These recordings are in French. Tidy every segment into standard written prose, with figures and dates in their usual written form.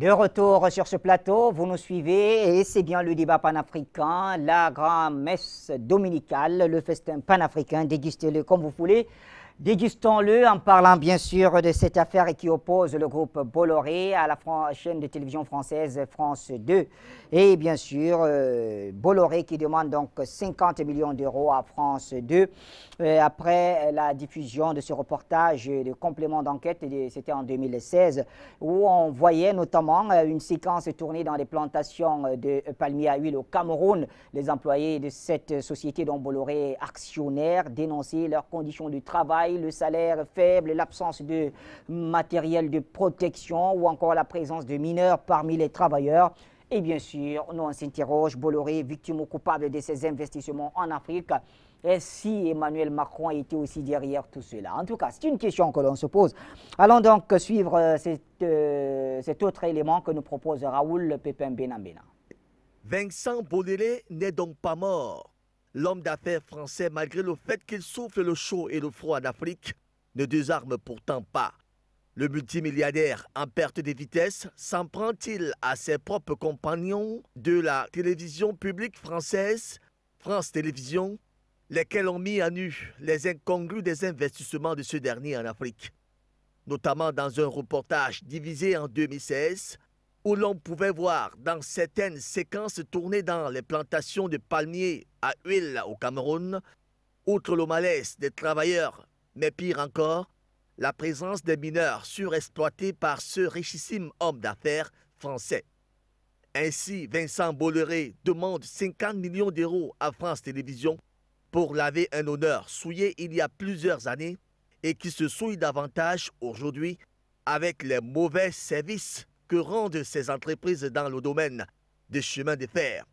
De retour sur ce plateau, vous nous suivez et c'est bien le débat panafricain, la grand-messe dominicale, le festin panafricain, dégustez-le comme vous voulez. Dégustons-le en parlant bien sûr de cette affaire qui oppose le groupe Bolloré à la chaîne de télévision française France 2. Et bien sûr, Bolloré qui demande donc 50 millions d'euros à France 2 après la diffusion de ce reportage de complément d'enquête, c'était en 2016, où on voyait notamment une séquence tournée dans les plantations de palmiers à huile au Cameroun. Les employés de cette société dont Bolloré est actionnaire dénonçaient leurs conditions de travail, le salaire faible, l'absence de matériel de protection ou encore la présence de mineurs parmi les travailleurs. Et bien sûr, nous on s'interroge, Bolloré, victime ou coupable de ces investissements en Afrique, et si Emmanuel Macron a été aussi derrière tout cela? En tout cas, c'est une question que l'on se pose. Allons donc suivre cet autre élément que nous propose Raoul Pépin Benambena. Vincent Bolloré n'est donc pas mort. L'homme d'affaires français, malgré le fait qu'il souffle le chaud et le froid d'Afrique, ne désarme pourtant pas. Le multimilliardaire en perte de vitesse s'en prend-il à ses propres compagnons de la télévision publique française, France Télévisions, lesquels ont mis à nu les incongrus des investissements de ce dernier en Afrique, notamment dans un reportage divisé en 2016, où l'on pouvait voir dans certaines séquences tournées dans les plantations de palmiers à huile au Cameroun, outre le malaise des travailleurs, mais pire encore, la présence des mineurs surexploités par ce richissime homme d'affaires français. Ainsi, Vincent Bolloré demande 50 millions d'euros à France Télévisions pour laver un honneur souillé il y a plusieurs années et qui se souille davantage aujourd'hui avec les mauvais services que rendent ces entreprises dans le domaine des chemins de fer.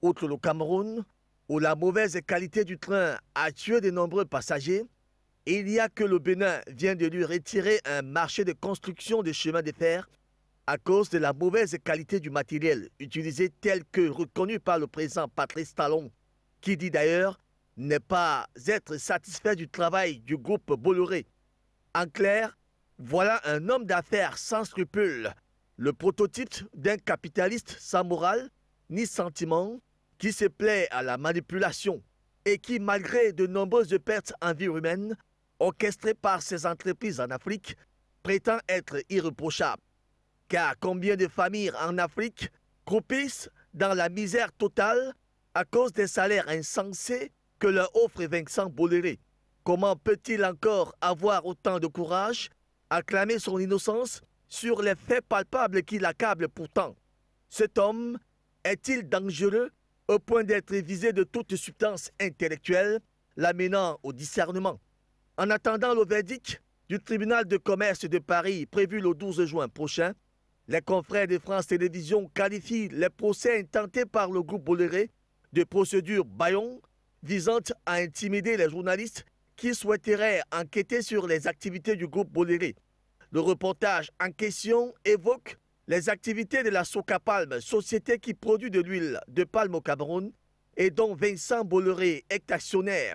Outre le Cameroun, où la mauvaise qualité du train a tué de nombreux passagers, il y a que le Bénin vient de lui retirer un marché de construction de chemins de fer à cause de la mauvaise qualité du matériel utilisé tel que reconnu par le président Patrice Talon, qui dit d'ailleurs ne pas être satisfait du travail du groupe Bolloré. En clair, voilà un homme d'affaires sans scrupules, le prototype d'un capitaliste sans morale ni sentiment, qui se plaît à la manipulation et qui, malgré de nombreuses pertes en vie humaine, orchestrées par ces entreprises en Afrique, prétend être irréprochable. Car combien de familles en Afrique croupissent dans la misère totale à cause des salaires insensés que leur offre Vincent Bolloré? Comment peut-il encore avoir autant de courage à clamer son innocence sur les faits palpables qui l'accablent pourtant? Cet homme est-il dangereux au point d'être visé de toute substance intellectuelle, l'amenant au discernement? En attendant le verdict du tribunal de commerce de Paris prévu le 12 juin prochain, les confrères de France Télévisions qualifient les procès intentés par le groupe Bolloré de procédures bâillons visant à intimider les journalistes qui souhaiteraient enquêter sur les activités du groupe Bolloré. Le reportage en question évoque les activités de la Socapalm, société qui produit de l'huile de palme au Cameroun et dont Vincent Bolloré est actionnaire.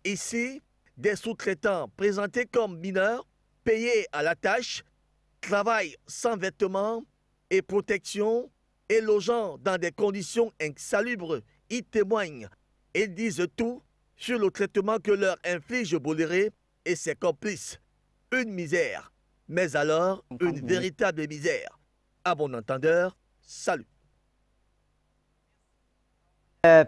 Ici, des sous-traitants présentés comme mineurs, payés à la tâche, travaillent sans vêtements et protection et logeant dans des conditions insalubres. Ils témoignent et disent tout sur le traitement que leur inflige Bolloré et ses complices. Une misère, mais alors une véritable misère. À bon entendeur, salut.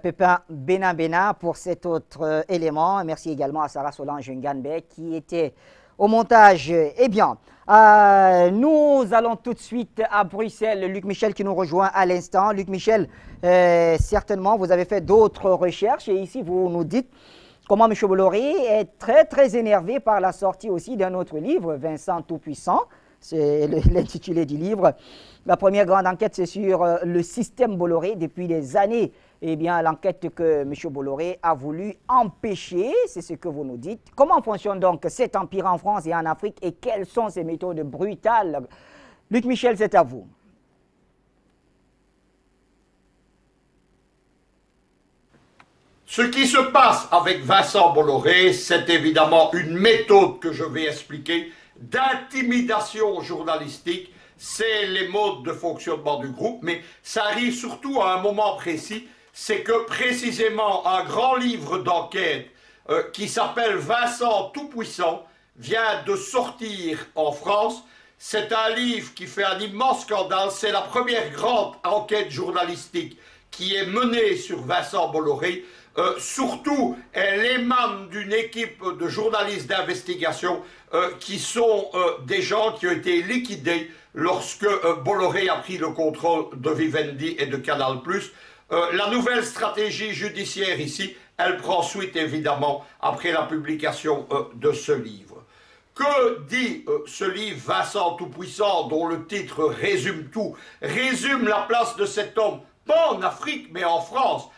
Pépin Benambena pour cet autre élément. Merci également à Sarah Solange Nganbe qui était au montage. Eh bien, nous allons tout de suite à Bruxelles. Luc Michel qui nous rejoint à l'instant. Luc Michel, certainement, vous avez fait d'autres recherches et ici, vous nous dites comment M. Bolloré est très énervé par la sortie aussi d'un autre livre, Vincent Tout-Puissant. C'est l'intitulé du livre. La première grande enquête, c'est sur le système Bolloré depuis des années. Eh bien, l'enquête que M. Bolloré a voulu empêcher, c'est ce que vous nous dites. Comment fonctionne donc cet empire en France et en Afrique et quelles sont ces méthodes brutales? Luc Michel, c'est à vous. Ce qui se passe avec Vincent Bolloré, c'est évidemment une méthode que je vais expliquer d'intimidation journalistique c'est les modes de fonctionnement du groupe, mais ça arrive surtout à un moment précis, c'est que précisément un grand livre d'enquête qui s'appelle Vincent Tout-Puissant vient de sortir en France. C'est un livre qui fait un immense scandale, c'est la première grande enquête journalistique qui est menée sur Vincent Bolloré. Surtout, elle émane d'une équipe de journalistes d'investigation qui sont des gens qui ont été liquidés lorsque Bolloré a pris le contrôle de Vivendi et de Canal+. La nouvelle stratégie judiciaire ici, elle prend suite évidemment après la publication de ce livre. Que dit ce livre Vincent Tout-Puissant, dont le titre résume tout, résume la place de cet homme, pas en Afrique mais en France?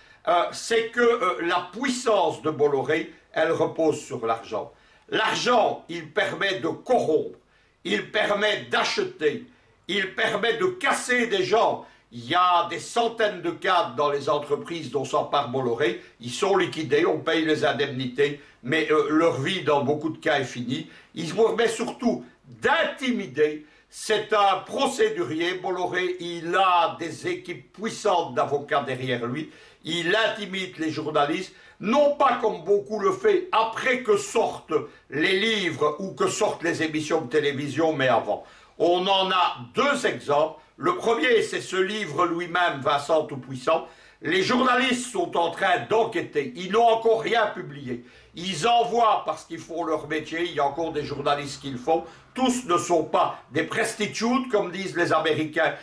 C'est que la puissance de Bolloré, elle repose sur l'argent. L'argent, il permet de corrompre, il permet d'acheter, il permet de casser des gens. Il y a des centaines de cadres dans les entreprises dont s'empare Bolloré. Ils sont liquidés, on paye les indemnités, mais leur vie, dans beaucoup de cas, est finie. Il permet surtout d'intimider. C'est un procédurier. Bolloré, il a des équipes puissantes d'avocats derrière lui. Il intimide les journalistes, non pas comme beaucoup le fait après que sortent les livres ou que sortent les émissions de télévision, mais avant. On en a deux exemples. Le premier, c'est ce livre lui-même, Vincent Tout-Puissant. Les journalistes sont en train d'enquêter. Ils n'ont encore rien publié. Ils envoient parce qu'ils font leur métier. Il y a encore des journalistes qui le font. Tous ne sont pas des prostitutes, comme disent les Américains,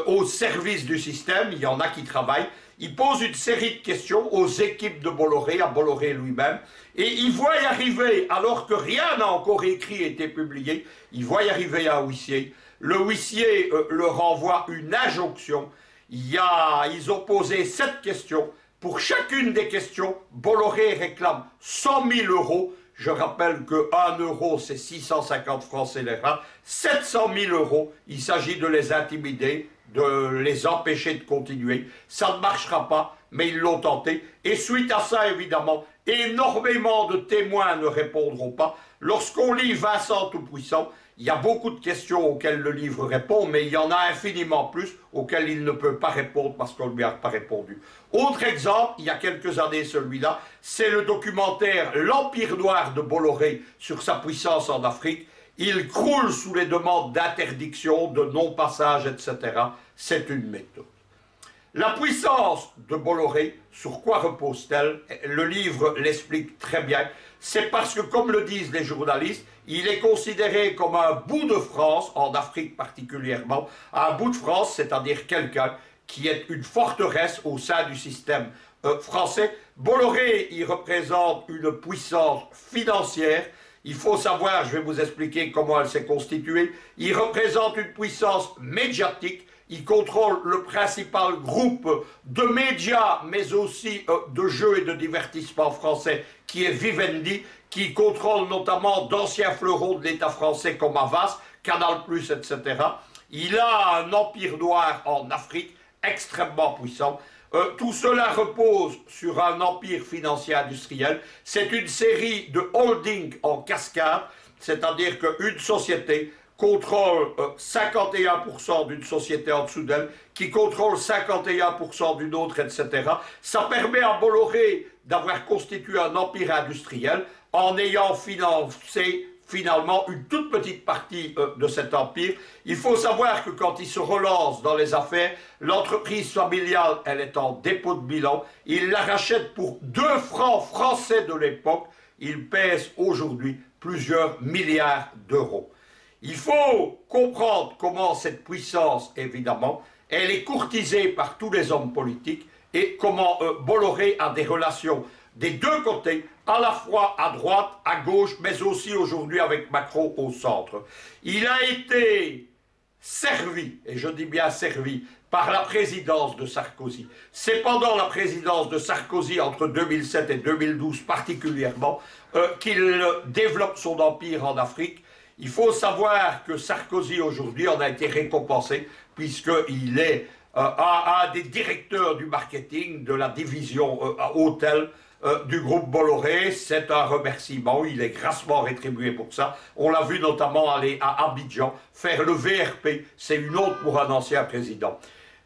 au service du système. Il y en a qui travaillent. Ils posent une série de questions aux équipes de Bolloré, à Bolloré lui-même, et ils voient y arriver, alors que rien n'a encore écrit et été publié, ils voient y arriver un huissier. Le huissier leur envoie une injonction. Ils ont posé 7 questions. Pour chacune des questions, Bolloré réclame 100 000 euros. Je rappelle que 1 euro, c'est 650 francs CFA. 700 000 euros, il s'agit de les intimider, de les empêcher de continuer. Ça ne marchera pas, mais ils l'ont tenté. Et suite à ça, évidemment, énormément de témoins ne répondront pas. Lorsqu'on lit Vincent Tout-Puissant, il y a beaucoup de questions auxquelles le livre répond, mais il y en a infiniment plus auxquelles il ne peut pas répondre parce qu'on ne lui a pas répondu. Autre exemple, il y a quelques années celui-là, c'est le documentaire L'Empire noir de Bolloré sur sa puissance en Afrique. Il croule sous les demandes d'interdiction, de non-passage, etc. C'est une méthode. La puissance de Bolloré, sur quoi repose-t-elle? Le livre l'explique très bien. C'est parce que, comme le disent les journalistes, il est considéré comme un bout de France, en Afrique particulièrement, un bout de France, c'est-à-dire quelqu'un qui est une forteresse au sein du système français. Bolloré, il représente une puissance financière. Il faut savoir, je vais vous expliquer comment elle s'est constituée. Il représente une puissance médiatique. Il contrôle le principal groupe de médias, mais aussi de jeux et de divertissement français, qui est Vivendi, qui contrôle notamment d'anciens fleurons de l'État français comme Havas, Canal+, etc. Il a un empire noir en Afrique extrêmement puissant. Tout cela repose sur un empire financier industriel. C'est une série de holdings en cascade, c'est-à-dire qu'une société contrôle 51% d'une société en dessous d'elle, qui contrôle 51% d'une autre, etc. Ça permet à Bolloré d'avoir constitué un empire industriel en ayant financé finalement une toute petite partie de cet empire. Il faut savoir que quand il se relance dans les affaires, l'entreprise familiale, elle est en dépôt de bilan. Il la rachète pour 2 francs français de l'époque. Il pèse aujourd'hui plusieurs milliards d'euros. Il faut comprendre comment cette puissance, évidemment, elle est courtisée par tous les hommes politiques et comment Bolloré a des relations des deux côtés, à la fois à droite, à gauche, mais aussi aujourd'hui avec Macron au centre. Il a été servi, et je dis bien servi, par la présidence de Sarkozy. C'est pendant la présidence de Sarkozy, entre 2007 et 2012 particulièrement, qu'il développe son empire en Afrique. Il faut savoir que Sarkozy aujourd'hui en a été récompensé, puisqu'il est un des directeurs du marketing de la division hôtel du groupe Bolloré. C'est un remerciement, il est grassement rétribué pour ça. On l'a vu notamment aller à Abidjan faire le VRP, c'est une honte pour un ancien président.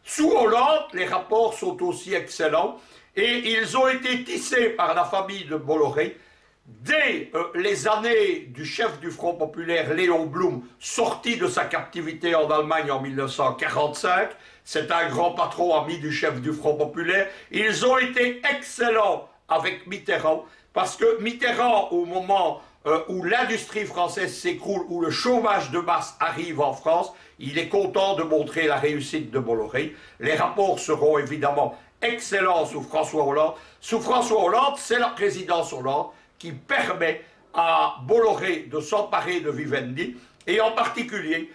Sous Hollande, les rapports sont aussi excellents et ils ont été tissés par la famille de Bolloré dès les années du chef du Front populaire Léon Blum, sorti de sa captivité en Allemagne en 1945. C'est un grand patron ami du chef du Front populaire. Ils ont été excellents avec Mitterrand, parce que Mitterrand, au moment où l'industrie française s'écroule, où le chômage de masse arrive en France, il est content de montrer la réussite de Bolloré. Les rapports seront évidemment excellents sous François Hollande. Sous François Hollande, c'est la présidence Hollande qui permet à Bolloré de s'emparer de Vivendi, et en particulier,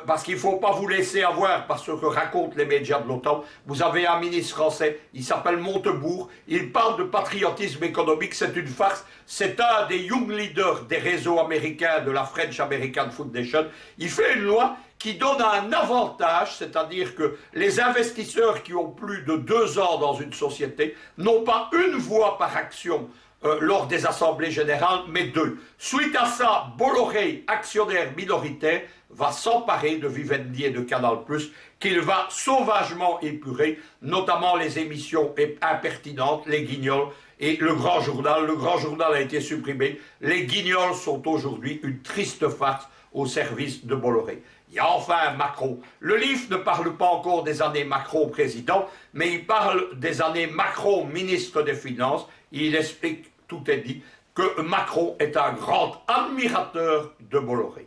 parce qu'il ne faut pas vous laisser avoir par ce que racontent les médias de l'OTAN. Vous avez un ministre français, il s'appelle Montebourg, il parle de patriotisme économique, c'est une farce. C'est un des young leaders des réseaux américains de la French American Foundation. Il fait une loi qui donne un avantage, c'est-à-dire que les investisseurs qui ont plus de 2 ans dans une société n'ont pas une voix par action lors des assemblées générales, mais 2. Suite à ça, Bolloré, actionnaire minoritaire, va s'emparer de Vivendi et de Canal+, qu'il va sauvagement épurer, notamment les émissions impertinentes, les Guignols et le Grand Journal. Le Grand Journal a été supprimé. Les Guignols sont aujourd'hui une triste farce au service de Bolloré. Il y a enfin Macron. Le livre ne parle pas encore des années Macron président, mais il parle des années Macron ministre des Finances. Il explique, tout est dit, que Macron est un grand admirateur de Bolloré.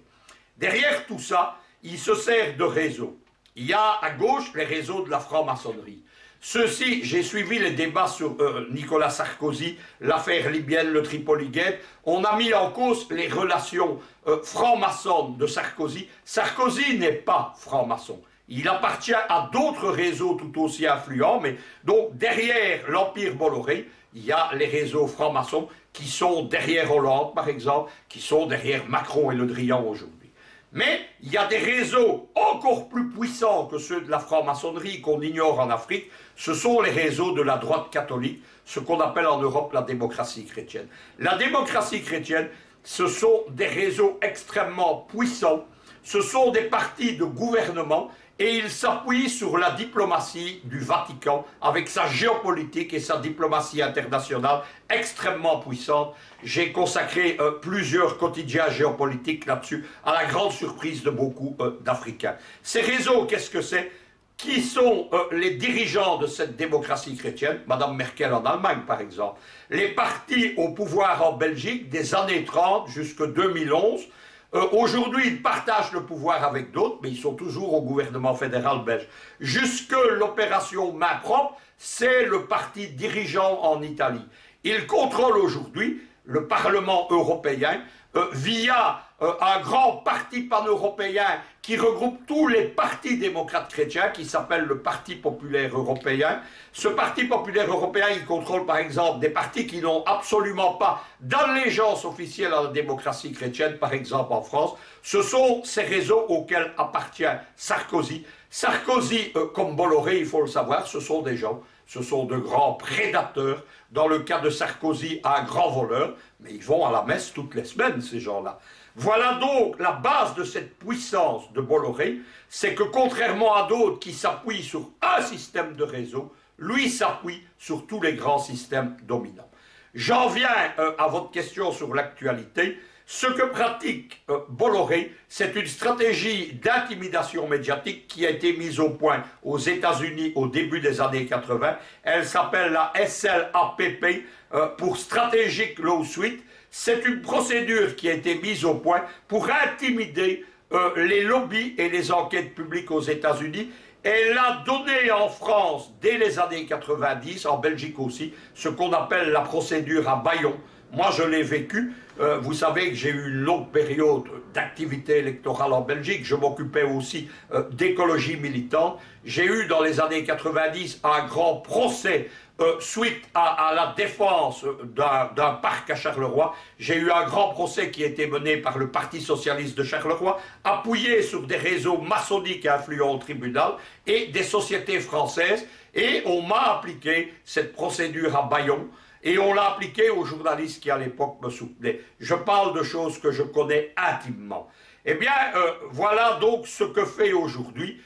Derrière tout ça, il se sert de réseaux. Il y a à gauche les réseaux de la franc-maçonnerie. Ceux-ci, j'ai suivi les débats sur Nicolas Sarkozy, l'affaire libyenne, le Tripoli-Gate. On a mis en cause les relations franc-maçonnes de Sarkozy. Sarkozy n'est pas franc-maçon. Il appartient à d'autres réseaux tout aussi influents, mais donc derrière l'empire Bolloré, il y a les réseaux francs-maçons qui sont derrière Hollande, par exemple, qui sont derrière Macron et Le Drian aujourd'hui. Mais il y a des réseaux encore plus puissants que ceux de la franc-maçonnerie qu'on ignore en Afrique. Ce sont les réseaux de la droite catholique, ce qu'on appelle en Europe la démocratie chrétienne. La démocratie chrétienne, ce sont des réseaux extrêmement puissants, ce sont des partis de gouvernement et ils s'appuient sur la diplomatie du Vatican avec sa géopolitique et sa diplomatie internationale extrêmement puissante. J'ai consacré plusieurs quotidiens géopolitiques là-dessus, à la grande surprise de beaucoup d'Africains. Ces réseaux, qu'est-ce que c'est? Qui sont les dirigeants de cette démocratie chrétienne? Madame Merkel en Allemagne, par exemple. Les partis au pouvoir en Belgique des années 30 jusqu'à 2011. Aujourd'hui, ils partagent le pouvoir avec d'autres, mais ils sont toujours au gouvernement fédéral belge. Jusque l'opération main propre, c'est le parti dirigeant en Italie. Ils contrôlent aujourd'hui le Parlement européen via un grand parti pan-européen qui regroupe tous les partis démocrates chrétiens, qui s'appelle le Parti populaire européen. Ce Parti populaire européen, il contrôle par exemple des partis qui n'ont absolument pas d'allégeance officielle à la démocratie chrétienne, par exemple en France. Ce sont ces réseaux auxquels appartient Sarkozy. Sarkozy, comme Bolloré, il faut le savoir, ce sont des gens, ce sont de grands prédateurs. Dans le cas de Sarkozy, un grand voleur, mais ils vont à la messe toutes les semaines, ces gens-là. Voilà donc la base de cette puissance de Bolloré, c'est que contrairement à d'autres qui s'appuient sur un système de réseau, lui s'appuie sur tous les grands systèmes dominants. J'en viens à votre question sur l'actualité. Ce que pratique Bolloré, c'est une stratégie d'intimidation médiatique qui a été mise au point aux États-Unis au début des années 80. Elle s'appelle la SLAPP pour Strategic Lawsuit. C'est une procédure qui a été mise au point pour intimider les lobbies et les enquêtes publiques aux États-Unis. Elle a donné en France, dès les années 90, en Belgique aussi, ce qu'on appelle la procédure à Bayon. Moi, je l'ai vécu. Vous savez que j'ai eu une longue période d'activité électorale en Belgique. Je m'occupais aussi d'écologie militante. J'ai eu dans les années 90 un grand procès suite à la défense d'un parc à Charleroi. J'ai eu un grand procès qui a été mené par le Parti socialiste de Charleroi, appuyé sur des réseaux maçonniques influents au tribunal et des sociétés françaises. Et on m'a appliqué cette procédure à Bayon. Et on l'a appliqué aux journalistes qui à l'époque me soutenaient. Je parle de choses que je connais intimement. Eh bien, voilà donc ce que fait aujourd'hui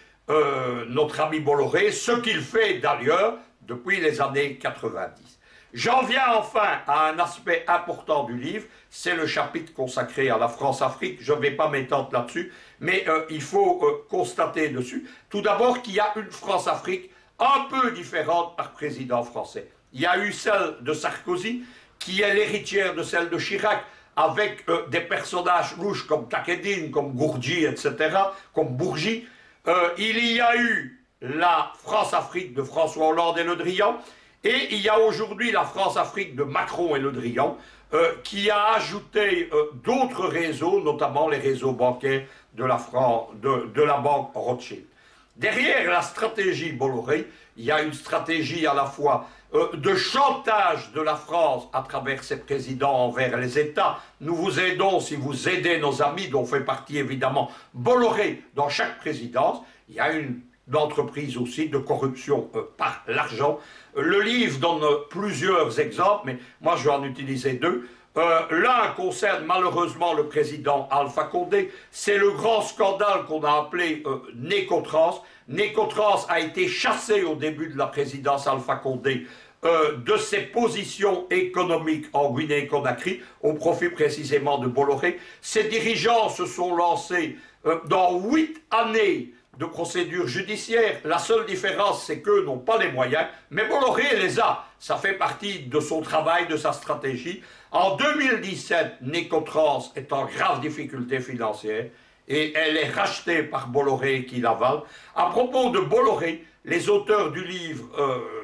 notre ami Bolloré, ce qu'il fait d'ailleurs depuis les années 90. J'en viens enfin à un aspect important du livre, c'est le chapitre consacré à la France-Afrique. Je ne vais pas m'étendre là-dessus, mais il faut constater dessus, tout d'abord qu'il y a une France-Afrique un peu différente par président français. Il y a eu celle de Sarkozy, qui est l'héritière de celle de Chirac, avec des personnages louches comme Takedine, comme Gourdji, etc., comme Bourgi. Il y a eu la France-Afrique de François Hollande et Le Drian, et il y a aujourd'hui la France-Afrique de Macron et Le Drian, qui a ajouté d'autres réseaux, notamment les réseaux bancaires de la banque Rothschild. Derrière la stratégie Bolloré, il y a une stratégie à la fois de chantage de la France à travers ses présidents envers les États. Nous vous aidons si vous aidez nos amis, dont fait partie évidemment Bolloré dans chaque présidence. Il y a une entreprise aussi de corruption par l'argent. Le livre donne plusieurs exemples, mais moi je vais en utiliser deux. L'un concerne malheureusement le président Alpha Condé. C'est le grand scandale qu'on a appelé Nécotrans. Nécotrans a été chassé au début de la présidence Alpha Condé de ses positions économiques en Guinée-Conakry, au profit précisément de Bolloré. Ses dirigeants se sont lancés dans 8 années de procédures judiciaires. La seule différence, c'est qu'eux n'ont pas les moyens, mais Bolloré les a. Ça fait partie de son travail, de sa stratégie. En 2017, Nécotrans est en grave difficulté financière et elle est rachetée par Bolloré qui l'avale. À propos de Bolloré, les auteurs du livre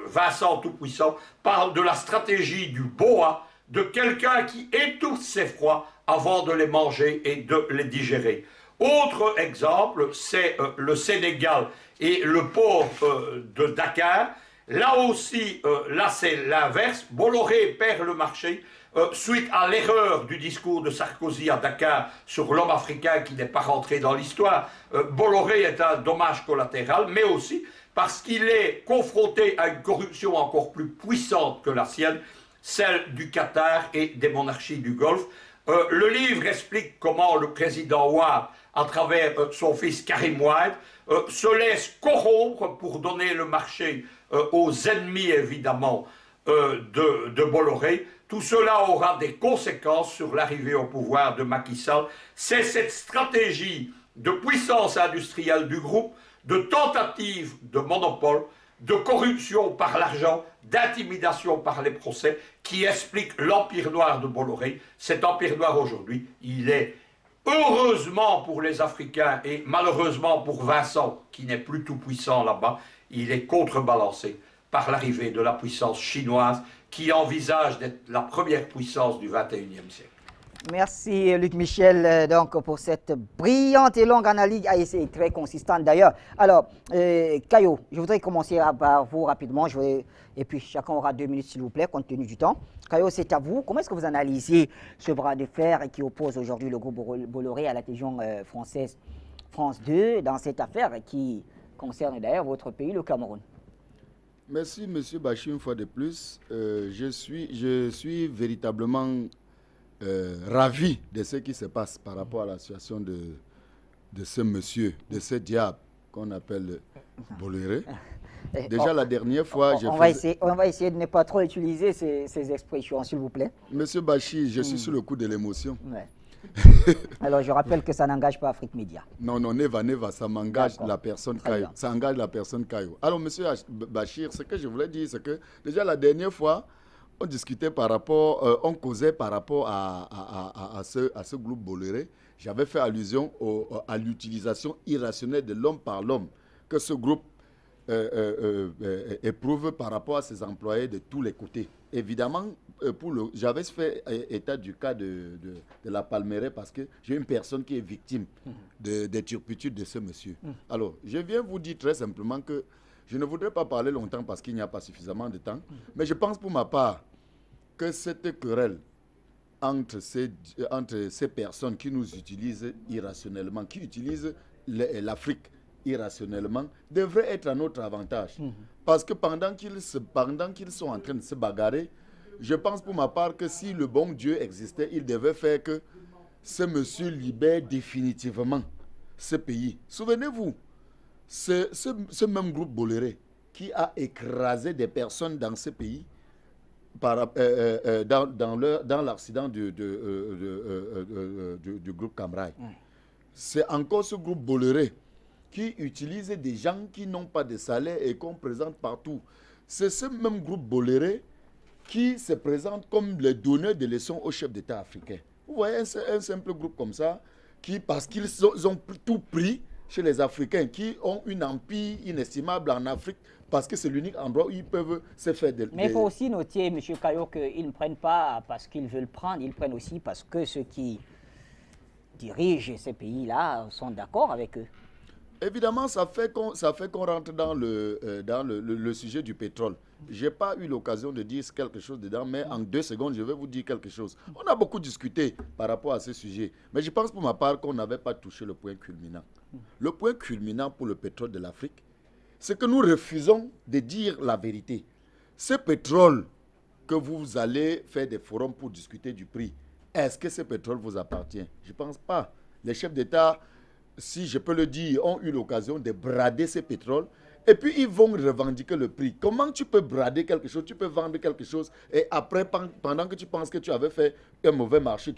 Vincent Tout-Puissant parlent de la stratégie du boa, de quelqu'un qui étouffe ses froids avant de les manger et de les digérer. Autre exemple, c'est le Sénégal et le port de Dakar. Là aussi, là c'est l'inverse. Bolloré perd le marché suite à l'erreur du discours de Sarkozy à Dakar sur l'homme africain qui n'est pas rentré dans l'histoire. Bolloré est un dommage collatéral, mais aussi parce qu'il est confronté à une corruption encore plus puissante que la sienne, celle du Qatar et des monarchies du Golfe. Le livre explique comment le président Ouad, à travers son fils Karim Ouad, se laisse corrompre pour donner le marché aux ennemis, évidemment, de Bolloré. Tout cela aura des conséquences sur l'arrivée au pouvoir de Macky Sall. C'est cette stratégie de puissance industrielle du groupe, de tentative de monopole, de corruption par l'argent, d'intimidation par les procès, qui explique l'empire noir de Bolloré. Cet empire noir aujourd'hui, il est heureusement pour les Africains et malheureusement pour Vincent, qui n'est plus tout puissant là-bas, il est contrebalancé par l'arrivée de la puissance chinoise qui envisage d'être la première puissance du XXIe siècle. Merci Luc Michel donc pour cette brillante et longue analyse et très consistante d'ailleurs. Alors, Caillot, je voudrais commencer par vous rapidement, et puis chacun aura 2 minutes s'il vous plaît, compte tenu du temps. Caillot, c'est à vous. Comment est-ce que vous analysez ce bras de fer qui oppose aujourd'hui le groupe Bolloré à la télévision française France 2 dans cette affaire qui concerne d'ailleurs votre pays, le Cameroun? Merci M. Bachir une fois de plus. Je suis véritablement ravi de ce qui se passe par rapport à la situation de ce monsieur, de ce diable qu'on appelle Bolloré. Déjà la dernière fois, on va essayer de ne pas trop utiliser ces expressions, s'il vous plaît. Monsieur Bachir, je suis sous le coup de l'émotion. Ouais. Alors, je rappelle que ça n'engage pas Afrique Média. Non, Neva, ça m'engage la personne Caillou. Ça engage la personne Caillou. Alors, monsieur Bachir, ce que je voulais dire, c'est que déjà la dernière fois, on discutait par rapport, on causait par rapport à ce groupe Bolloré. J'avais fait allusion à l'utilisation irrationnelle de l'homme par l'homme que ce groupe éprouve par rapport à ses employés de tous les côtés. Évidemment, j'avais fait état du cas de la Palmeraie parce que j'ai une personne qui est victime des turpitudes de ce monsieur. Alors, je viens vous dire très simplement que je ne voudrais pas parler longtemps parce qu'il n'y a pas suffisamment de temps, mais je pense pour ma part que cette querelle entre ces personnes qui nous utilisent irrationnellement, qui utilisent l'Afrique irrationnellement, devrait être à notre avantage. Parce que pendant qu'ils sont en train de se bagarrer, je pense pour ma part que si le bon Dieu existait, il devait faire que ce monsieur libère définitivement ce pays. Souvenez-vous, ce même groupe Boléré qui a écrasé des personnes dans ce pays dans l'accident du groupe Camrail. C'est encore ce groupe Boléré qui utilise des gens qui n'ont pas de salaire et qu'on présente partout. C'est ce même groupe Boléré qui se présente comme les donneurs de leçons aux chefs d'État africains. Vous voyez un simple groupe comme ça, qui, parce qu'ils ont tout pris chez les Africains, qui ont une empire inestimable en Afrique, parce que c'est l'unique endroit où ils peuvent se faire des... Mais il faut aussi noter, M. Kayo, qu'ils ne prennent pas parce qu'ils veulent prendre, ils prennent aussi parce que ceux qui dirigent ces pays-là sont d'accord avec eux. Évidemment, ça fait qu'on rentre dans le sujet du pétrole. Je n'ai pas eu l'occasion de dire quelque chose dedans, mais en 2 secondes, je vais vous dire quelque chose. On a beaucoup discuté par rapport à ce sujet, mais je pense pour ma part qu'on n'avait pas touché le point culminant. Le point culminant pour le pétrole de l'Afrique, c'est que nous refusons de dire la vérité. Ce pétrole que vous allez faire des forums pour discuter du prix, est-ce que ce pétrole vous appartient? Je ne pense pas. Les chefs d'État, si je peux le dire, ont eu l'occasion de brader ce pétrole et puis ils vont revendiquer le prix. Comment tu peux brader quelque chose, tu peux vendre quelque chose et après, pendant que tu penses que tu avais fait un mauvais marché,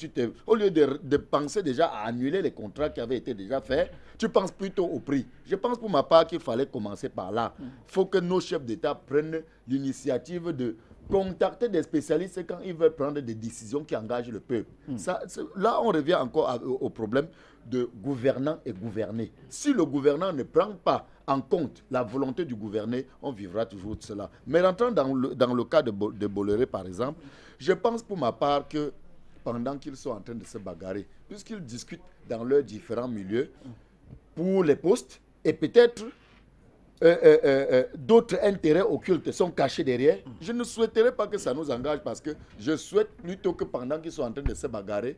au lieu de penser déjà à annuler les contrats qui avaient été déjà faits, tu penses plutôt au prix. Je pense pour ma part qu'il fallait commencer par là. Il faut que nos chefs d'État prennent l'initiative de contacter des spécialistes quand ils veulent prendre des décisions qui engagent le peuple. Là, on revient encore au problème de gouvernant et gouverné. Si le gouvernant ne prend pas en compte la volonté du gouverné, on vivra toujours de cela. Mais rentrant dans le cas de Boléré, par exemple, je pense pour ma part que pendant qu'ils sont en train de se bagarrer, puisqu'ils discutent dans leurs différents milieux pour les postes, et peut-être d'autres intérêts occultes sont cachés derrière, je ne souhaiterais pas que ça nous engage parce que je souhaite plutôt que pendant qu'ils sont en train de se bagarrer,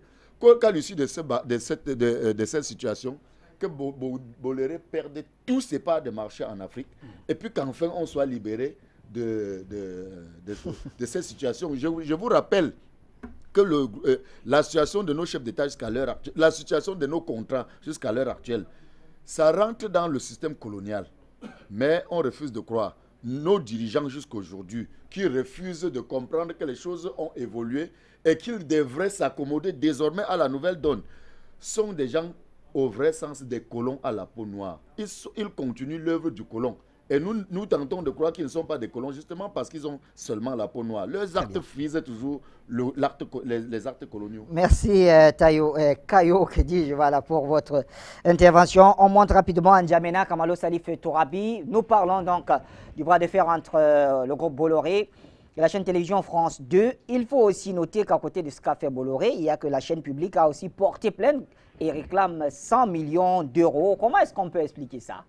qu'à l'issue de cette situation, que Boléré perde tous ses parts de marché en Afrique et puis qu'enfin on soit libéré de cette situation. Je vous rappelle que la situation de nos chefs d'État jusqu'à l'heure actuelle, la situation de nos contrats jusqu'à l'heure actuelle, ça rentre dans le système colonial. Mais on refuse de croire. Nos dirigeants jusqu'aujourd'hui, qui refusent de comprendre que les choses ont évolué et qu'ils devraient s'accommoder désormais à la nouvelle donne, sont des gens au vrai sens des colons à la peau noire. Ils continuent l'œuvre du colon. Et nous tentons de croire qu'ils ne sont pas des colons justement parce qu'ils ont seulement la peau noire. Leurs actes frisent toujours les actes coloniaux. Merci Kayo, que dis-je, voilà, pour votre intervention. On monte rapidement N'Djamena, Kamalo Salif Tourabi. Nous parlons donc du bras de fer entre le groupe Bolloré et la chaîne télévision France 2. Il faut aussi noter qu'à côté de ce qu'a fait Bolloré, il y a que la chaîne publique a aussi porté plainte et réclame 100 millions d'euros. Comment est-ce qu'on peut expliquer ça?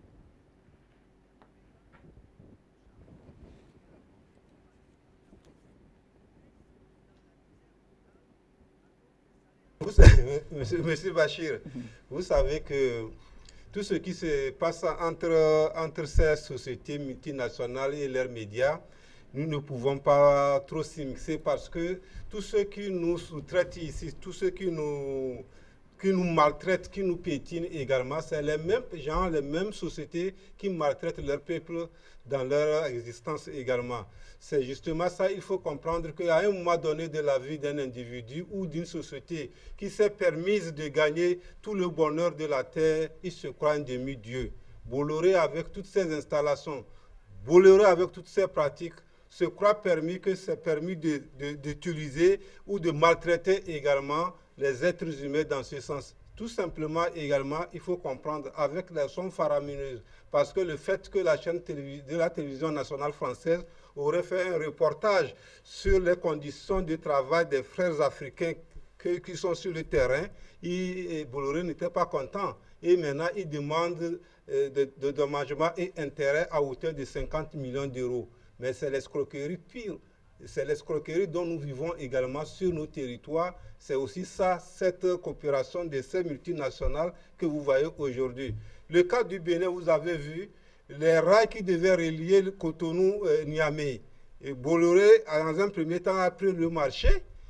Monsieur Bachir, vous savez que tout ce qui se passe entre ces sociétés multinationales et leurs médias, nous ne pouvons pas trop s'y mixer parce que tous ceux qui nous sous-traitent ici, tous ceux qui nous maltraitent, qui nous piétinent également, c'est les mêmes gens, les mêmes sociétés qui maltraitent leur peuple dans leur existence également. C'est justement ça, il faut comprendre qu'à un moment donné de la vie d'un individu ou d'une société qui s'est permise de gagner tout le bonheur de la terre, il se croit un demi-dieu. Bolloré avec toutes ses installations, Bolloré avec toutes ses pratiques, se croit permis que c'est permis d'utiliser ou de maltraiter également les êtres humains dans ce sens. Tout simplement également, il faut comprendre avec les sommes faramineuses, parce que le fait que la chaîne de la télévision nationale française aurait fait un reportage sur les conditions de travail des frères africains qui sont sur le terrain, Bolloré n'était pas content. Et maintenant, il demande de dommagements et intérêts à hauteur de 50 millions d'euros. Mais c'est l'escroquerie pire. C'est l'escroquerie dont nous vivons également sur nos territoires. C'est aussi ça, cette coopération de ces multinationales que vous voyez aujourd'hui. Le cas du Bénin, vous avez vu, les rails qui devaient relier le Cotonou-Niamey. Et Bolloré, dans un premier temps, a pris le marché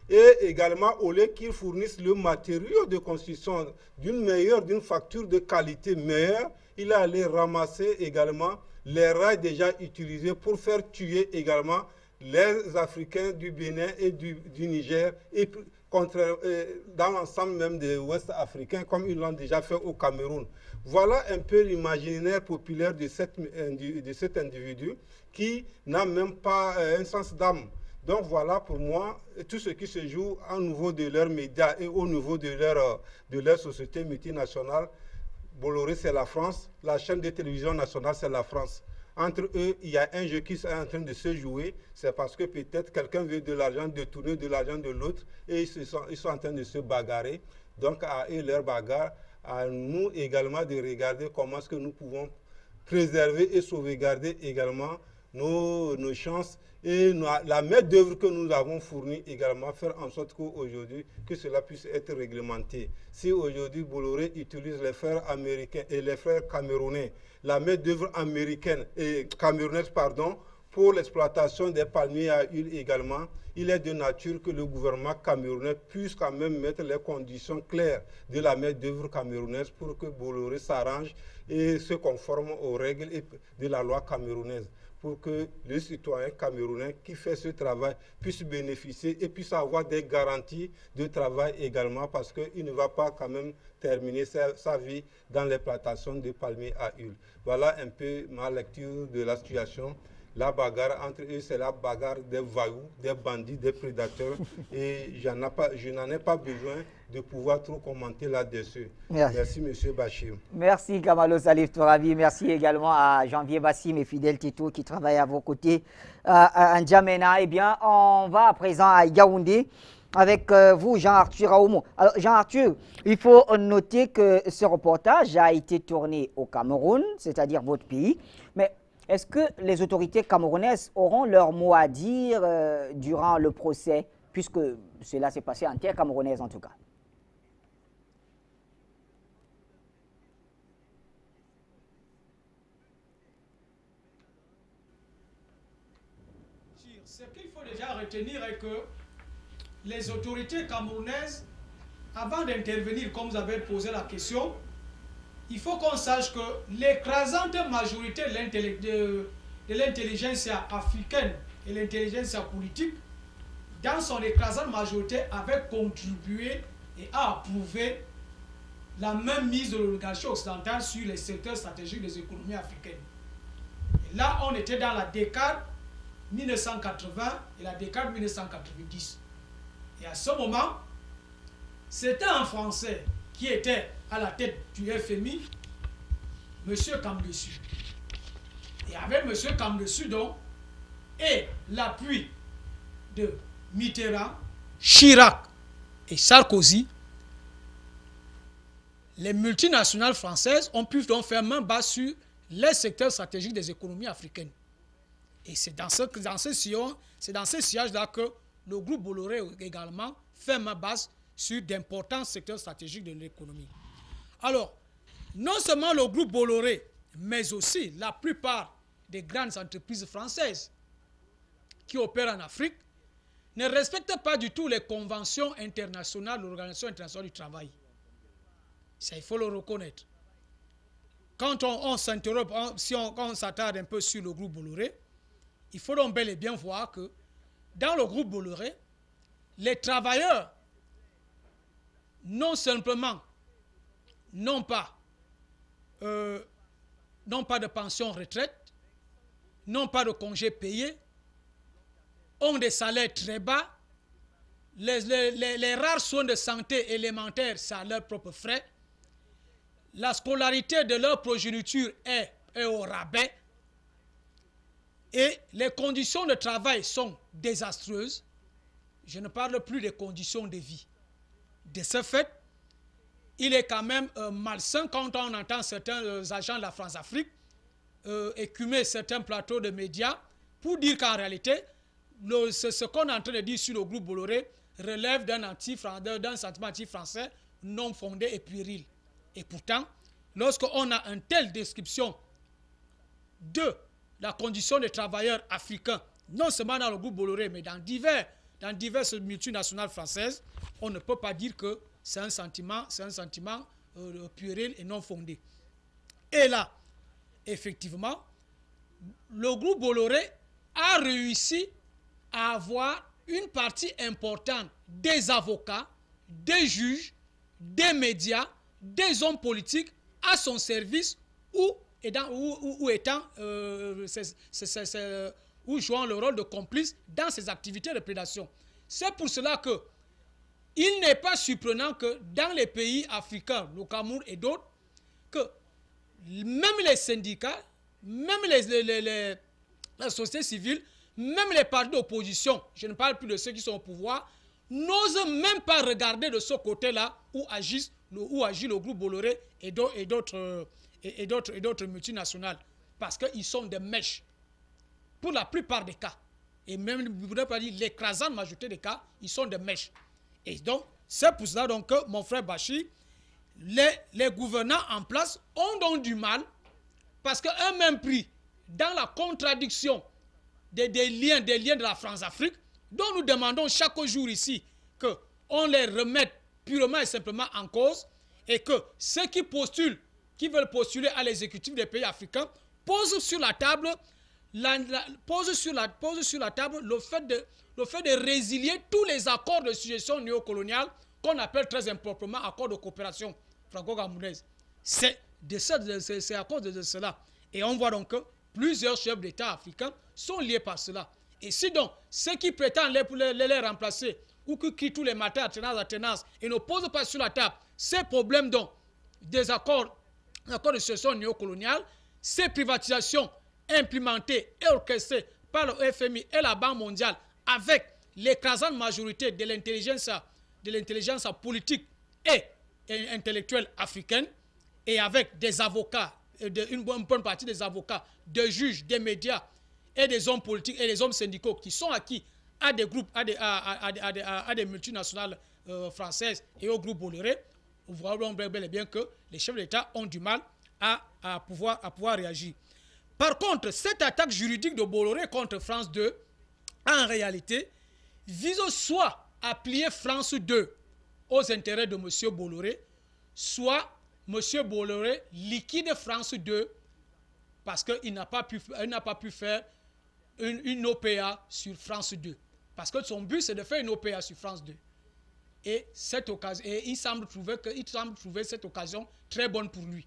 et également, au lieu qu'ils fournissent le matériau de construction d'une facture de qualité meilleure, il est allé ramasser également les rails déjà utilisés pour faire tuer également les Africains du Bénin et du Niger et dans l'ensemble même des Ouest africains, comme ils l'ont déjà fait au Cameroun. Voilà un peu l'imaginaire populaire de cet individu qui n'a même pas un sens d'âme. Donc voilà pour moi tout ce qui se joue au niveau de leurs médias et au niveau de leur société multinationale. Bolloré, c'est la France. La chaîne de télévision nationale, c'est la France. Entre eux, il y a un jeu qui est en train de se jouer. C'est parce que peut-être quelqu'un veut de l'argent, détourner de l'argent de l'autre et ils sont en train de se bagarrer. Donc à eux leur bagarre, à nous également de regarder comment est-ce que nous pouvons préserver et sauvegarder également nos chances et la main-d'œuvre que nous avons fournie également, faire en sorte qu'aujourd'hui, que cela puisse être réglementé. Si aujourd'hui Bolloré utilise les frères américains et les frères camerounais, la main-d'œuvre américaine et camerounaise, pardon, pour l'exploitation des palmiers à huile également, il est de nature que le gouvernement camerounais puisse quand même mettre les conditions claires de la main-d'œuvre camerounaise pour que Bolloré s'arrange et se conforme aux règles de la loi camerounaise, pour que le citoyen camerounais qui fait ce travail puisse bénéficier et puisse avoir des garanties de travail également, parce qu'il ne va pas quand même terminer sa vie dans les plantations de palmiers à huile. Voilà un peu ma lecture de la situation. La bagarre entre eux, c'est la bagarre des voyous, des bandits, des prédateurs. Et je n'en ai pas besoin de pouvoir trop commenter là-dessus. Merci, M. Bachir. Merci, Kamalo Salif Tourabi. Merci également à Janvier Bassim et Fidèle Tito qui travaillent à vos côtés à N'Djamena. Eh bien, on va à présent à Yaoundé avec vous, Jean-Arthur Aoumo. Alors, Jean-Arthur, il faut noter que ce reportage a été tourné au Cameroun, c'est-à-dire votre pays. Mais est-ce que les autorités camerounaises auront leur mot à dire durant le procès, puisque cela s'est passé en terre camerounaise en tout cas? Ce qu'il faut déjà retenir est que les autorités camerounaises, avant d'intervenir, comme vous avez posé la question, il faut qu'on sache que l'écrasante majorité de l'intelligentsia africaine et l'intelligentsia politique, dans son écrasante majorité, avait contribué et a approuvé la même mise de l'oligarchie occidentale sur les secteurs stratégiques des économies africaines. Et là, on était dans la décade 1980 et la décade 1990. Et à ce moment, c'était un Français qui était à la tête du FMI, M. Kamdessu. Et avec M. Kamdessu, donc, et l'appui de Mitterrand, Chirac et Sarkozy, les multinationales françaises ont pu donc faire main basse sur les secteurs stratégiques des économies africaines. Et c'est dans ce sillage-là que le groupe Bolloré également fait main basse sur d'importants secteurs stratégiques de l'économie. Alors, non seulement le groupe Bolloré, mais aussi la plupart des grandes entreprises françaises qui opèrent en Afrique ne respectent pas du tout les conventions internationales de l'Organisation internationale du travail. Ça, il faut le reconnaître. Quand on s'interroge, si on s'attarde un peu sur le groupe Bolloré, il faut donc bel et bien voir que dans le groupe Bolloré, les travailleurs non simplement n'ont pas de pension retraite, n'ont pas de congés payés, ont des salaires très bas, les rares soins de santé élémentaires, c'est à leurs propres frais, la scolarité de leur progéniture est au rabais, et les conditions de travail sont désastreuses. Je ne parle plus des conditions de vie. De ce fait, il est quand même malsain quand on entend certains agents de la France-Afrique écumer certains plateaux de médias pour dire qu'en réalité, ce qu'on est en train de dire sur le groupe Bolloré relève d'un sentiment anti-français non fondé et puéril. Et pourtant, lorsqu'on a une telle description de la condition des travailleurs africains non seulement dans le groupe Bolloré, mais dans diverses multinationales françaises, on ne peut pas dire que c'est un sentiment puéril et non fondé. Et là, effectivement, le groupe Bolloré a réussi à avoir une partie importante des avocats, des juges, des médias, des hommes politiques à son service ou jouant le rôle de complice dans ses activités de prédation. C'est pour cela que il n'est pas surprenant que dans les pays africains, le Cameroun et d'autres, que même les syndicats, même la société civile, même les partis d'opposition, je ne parle plus de ceux qui sont au pouvoir, n'osent même pas regarder de ce côté-là où agit le groupe Bolloré et d'autres multinationales. Parce qu'ils sont des mèches. Pour la plupart des cas. Et même, je ne voudrais pas dire l'écrasante majorité des cas, ils sont des mèches. Et donc, c'est pour cela donc, que mon frère Bachir, les gouvernants en place ont donc du mal, parce qu'un même prix, dans la contradiction des liens de la France-Afrique, dont nous demandons chaque jour ici qu'on les remette purement et simplement en cause, et que ceux qui veulent postuler à l'exécutif des pays africains, posent sur la table le fait de résilier tous les accords de suggestion néocoloniale qu'on appelle très improprement accords de coopération franco-camerounaise. C'est à cause de cela. Et on voit donc que plusieurs chefs d'État africains sont liés par cela. Et si donc ceux qui prétendent les remplacer ou qui crient tous les matins à tenance et ne posent pas sur la table ces problèmes donc des accords de suggestion néocoloniale, ces privatisations implémentées et orchestrées par le FMI et la Banque mondiale avec l'écrasante majorité de l'intelligence politique et intellectuelle africaine et avec des avocats, une bonne partie des avocats, des juges, des médias et des hommes politiques et des hommes syndicaux qui sont acquis à des groupes, à des multinationales françaises et au groupe Bolloré, vous voyez bel et bien que les chefs d'État ont du mal à pouvoir réagir. Par contre, cette attaque juridique de Bolloré contre France 2, en réalité, vise soit à plier France 2 aux intérêts de M. Bolloré, soit M. Bolloré liquide France 2 parce qu'il n'a pas pu faire une OPA sur France 2. Parce que son but, c'est de faire une OPA sur France 2. Et il semble trouver cette occasion très bonne pour lui.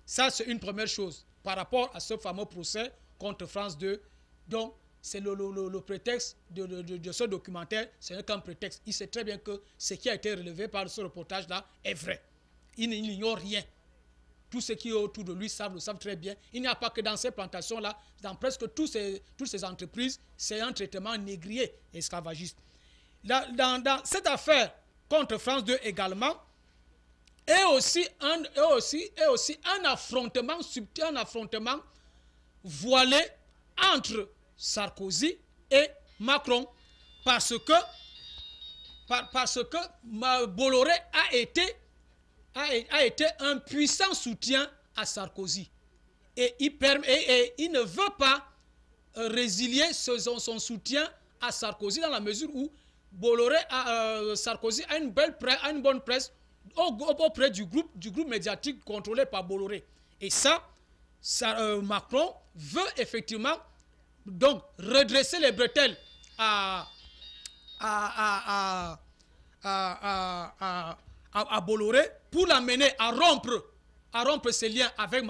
Ça, c'est une première chose par rapport à ce fameux procès contre France 2. Donc, c'est le prétexte de ce documentaire, ce n'est qu'un prétexte. Il sait très bien que ce qui a été relevé par ce reportage-là est vrai. Il n'ignore rien. Tous ceux qui sont autour de lui le savent très bien. Il n'y a pas que dans ces plantations-là, dans presque toutes ces entreprises, c'est un traitement négrier et esclavagiste. Dans cette affaire contre France 2 également, et aussi un affrontement subtil, un affrontement voilé entre Sarkozy et Macron, parce que Bolloré a été un puissant soutien à Sarkozy. Et il ne veut pas résilier son soutien à Sarkozy dans la mesure où Sarkozy a une bonne presse auprès du groupe médiatique contrôlé par Bolloré. Et Macron veut effectivement donc redresser les bretelles à Bolloré pour l'amener à rompre ses liens avec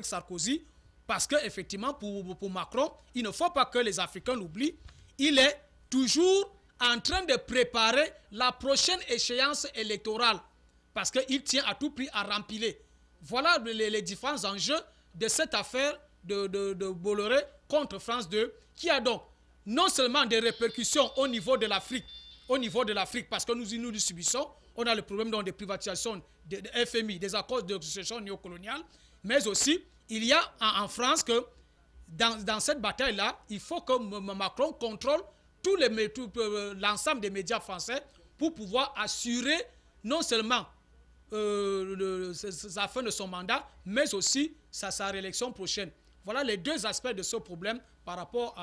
Sarkozy, parce qu'effectivement pour Macron, il ne faut pas que les Africains l'oublient, il est toujours en train de préparer la prochaine échéance électorale parce qu'il tient à tout prix à rempiler. Voilà les différents enjeux de cette affaire de Bolloré contre France 2 qui a donc non seulement des répercussions au niveau de l'Afrique, parce que nous subissons, on a le problème donc des privatisations de FMI, des accords de succession néocoloniale, mais aussi il y a en France que dans cette bataille-là, il faut que Macron contrôle l'ensemble des médias français pour pouvoir assurer non seulement la fin de son mandat, mais aussi sa réélection prochaine. Voilà les deux aspects de ce problème par rapport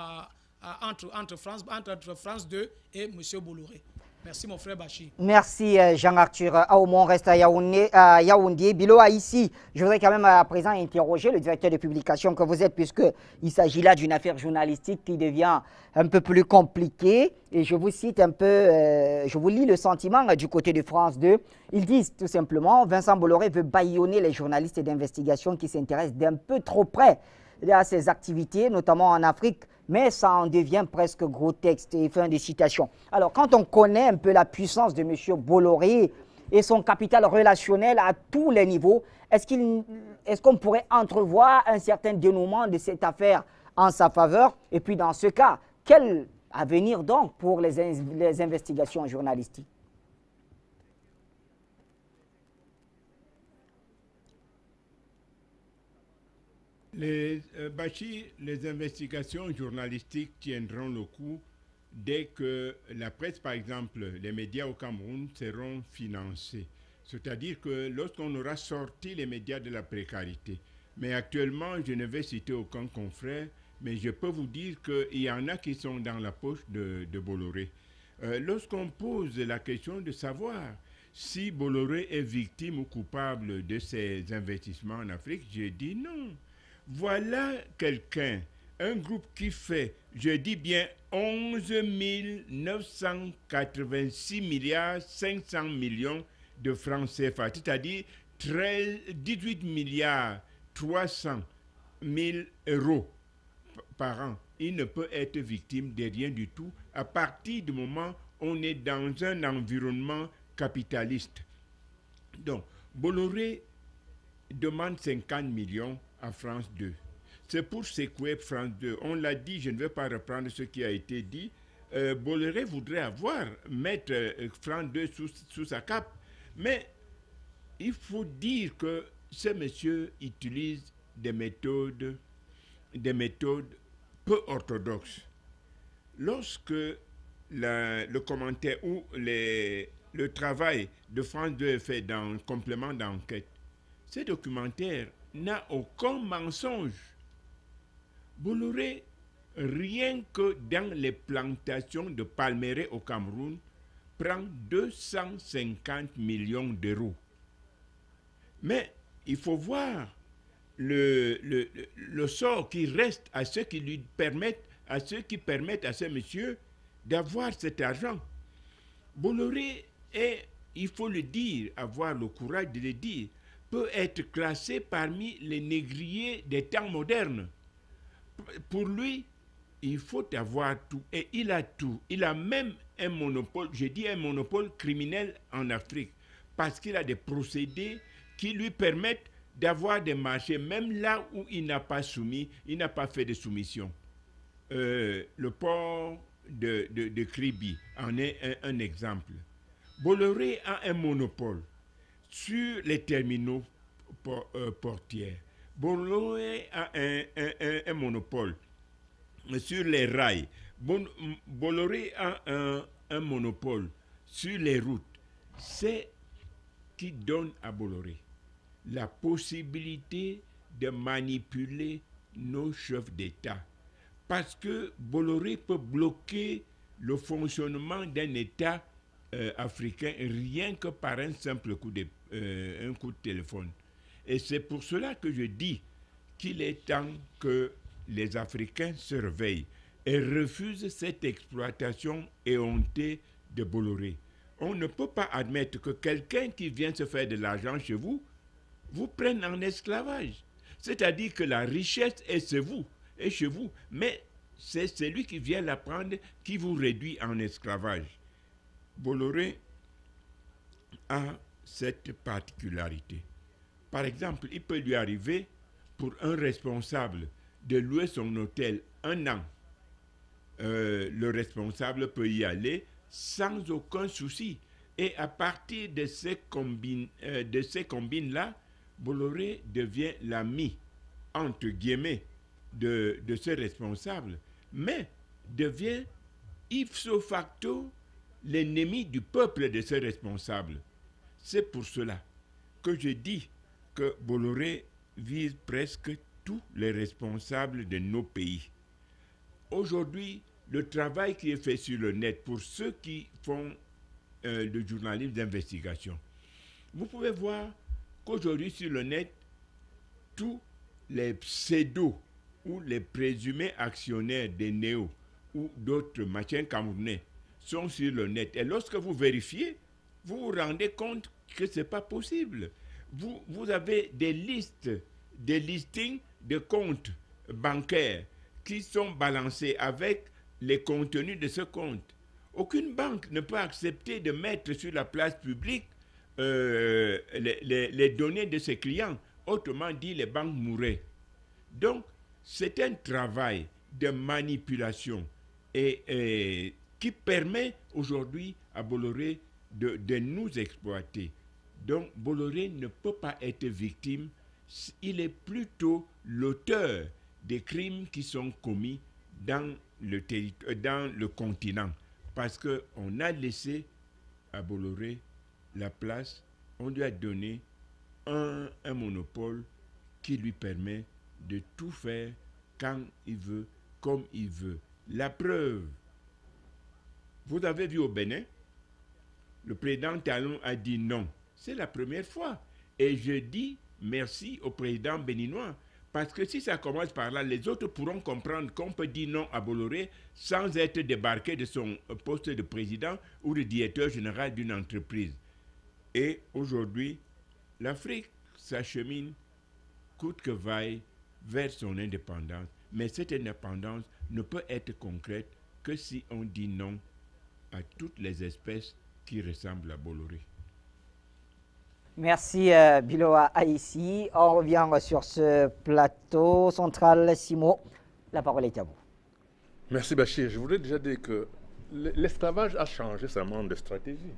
entre France 2 et M. Bolloré. Merci mon frère Bachir. Merci Jean-Arthur Aoumou. On reste à Yaoundé. Bilo ici, je voudrais quand même à présent interroger le directeur de publication que vous êtes, puisqu'il s'agit là d'une affaire journalistique qui devient un peu plus compliquée. Et je vous cite un peu, je vous lis le sentiment du côté de France 2. Ils disent tout simplement, Vincent Bolloré veut bâillonner les journalistes d'investigation qui s'intéressent d'un peu trop près à ses activités, notamment en Afrique, mais ça en devient presque gros texte. Et fin de citation. Alors, quand on connaît un peu la puissance de M. Bolloré et son capital relationnel à tous les niveaux, est-ce qu'on pourrait entrevoir un certain dénouement de cette affaire en sa faveur? Et puis, dans ce cas, quel avenir donc pour les investigations journalistiques? Bachir, les investigations journalistiques tiendront le coup dès que la presse, par exemple, les médias au Cameroun seront financés. C'est-à-dire que lorsqu'on aura sorti les médias de la précarité. Mais actuellement, je ne vais citer aucun confrère, mais je peux vous dire qu'il y en a qui sont dans la poche de Bolloré. Lorsqu'on pose la question de savoir si Bolloré est victime ou coupable de ses investissements en Afrique, je dis non. Voilà quelqu'un, un groupe qui fait, je dis bien 11 986 milliards 500 millions de francs CFA, c'est-à-dire 18 milliards 300 000 euros par an. Il ne peut être victime de rien du tout à partir du moment où on est dans un environnement capitaliste. Donc, Bolloré demande 50 millions à France 2. C'est pour secouer France 2. On l'a dit, je ne vais pas reprendre ce qui a été dit. Bolloré voudrait mettre France 2 sous sa cape. Mais il faut dire que ce monsieur utilise des méthodes peu orthodoxes. Lorsque le commentaire ou le travail de France 2 est fait dans le complément d'enquête, ce documentaire n'a aucun mensonge. Bolloré, rien que dans les plantations de palmeraie au Cameroun, prend 250 millions d'euros. Mais il faut voir le sort qui reste à ceux qui permettent à ce monsieur d'avoir cet argent. Bolloré est, il faut le dire, avoir le courage de le dire, peut être classé parmi les négriers des temps modernes. Pour lui, il faut avoir tout. Et il a tout. Il a même un monopole, je dis un monopole criminel en Afrique, parce qu'il a des procédés qui lui permettent d'avoir des marchés, même là où il n'a pas fait de soumission. Le port de Kribi en est un exemple. Bolloré a un monopole sur les terminaux portières. Bolloré a un monopole sur les rails. Bolloré a un monopole sur les routes. C'est qui donne à Bolloré la possibilité de manipuler nos chefs d'État. Parce que Bolloré peut bloquer le fonctionnement d'un État africain rien que par un simple coup de téléphone. Et c'est pour cela que je dis qu'il est temps que les Africains se réveillent et refusent cette exploitation éhontée de Bolloré. On ne peut pas admettre que quelqu'un qui vient se faire de l'argent chez vous, vous prenne en esclavage. C'est-à-dire que la richesse est chez vous, mais c'est celui qui vient la prendre qui vous réduit en esclavage. Bolloré a cette particularité. Par exemple, il peut lui arriver pour un responsable de louer son hôtel 1 an. Le responsable peut y aller sans aucun souci. Et à partir de ces combines-là, Bolloré devient l'ami, entre guillemets, de ce responsable, mais devient ipso facto l'ennemi du peuple de ce responsable. C'est pour cela que je dis que Bolloré vise presque tous les responsables de nos pays. Aujourd'hui, le travail qui est fait sur le net pour ceux qui font le journalisme d'investigation. Vous pouvez voir qu'aujourd'hui sur le net, tous les pseudos ou les présumés actionnaires des néo ou d'autres machins camerounais sont sur le net. Et lorsque vous vérifiez, vous vous rendez compte que ce n'est pas possible. Vous avez des listes, des listings de comptes bancaires qui sont balancés avec les contenus de ce compte. Aucune banque ne peut accepter de mettre sur la place publique les données de ses clients. Autrement dit, les banques mourraient. Donc, c'est un travail de manipulation et qui permet aujourd'hui à Bolloré de nous exploiter. Donc, Bolloré ne peut pas être victime. Il est plutôt l'auteur des crimes qui sont commis dans le continent. Parce qu'on a laissé à Bolloré la place, on lui a donné un monopole qui lui permet de tout faire quand il veut, comme il veut. La preuve, vous avez vu au Bénin, le président Talon a dit non. C'est la première fois. Et je dis merci au président béninois. Parce que si ça commence par là, les autres pourront comprendre qu'on peut dire non à Bolloré sans être débarqué de son poste de président ou de directeur général d'une entreprise. Et aujourd'hui, l'Afrique s'achemine coûte que vaille vers son indépendance. Mais cette indépendance ne peut être concrète que si on dit non à toutes les espèces qui ressemblent à Bolloré. Merci Biloa Aïssi. On revient sur ce plateau central. Simo, la parole est à vous. Merci Bachir. Je voudrais déjà dire que l'esclavage a changé seulement de stratégie.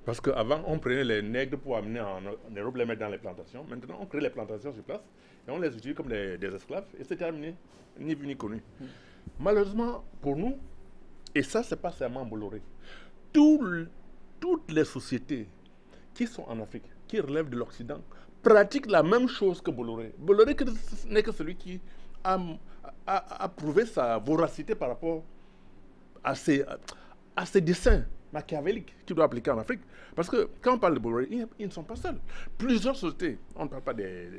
Parce qu'avant, on prenait les nègres pour amener en Europe, les mettre dans les plantations. Maintenant, on crée les plantations sur place et on les utilise comme des esclaves. Et c'est terminé, ni vu ni connu. Malheureusement, pour nous, et ça, c'est pas seulement Bolloré, toutes les sociétés qui sont en Afrique, qui relèvent de l'Occident, pratiquent la même chose que Bolloré. Bolloré n'est que celui qui a prouvé sa voracité par rapport à ses dessins machiavéliques qu'il doit appliquer en Afrique. Parce que quand on parle de Bolloré, ils ne sont pas seuls. Plusieurs sociétés, on ne parle pas des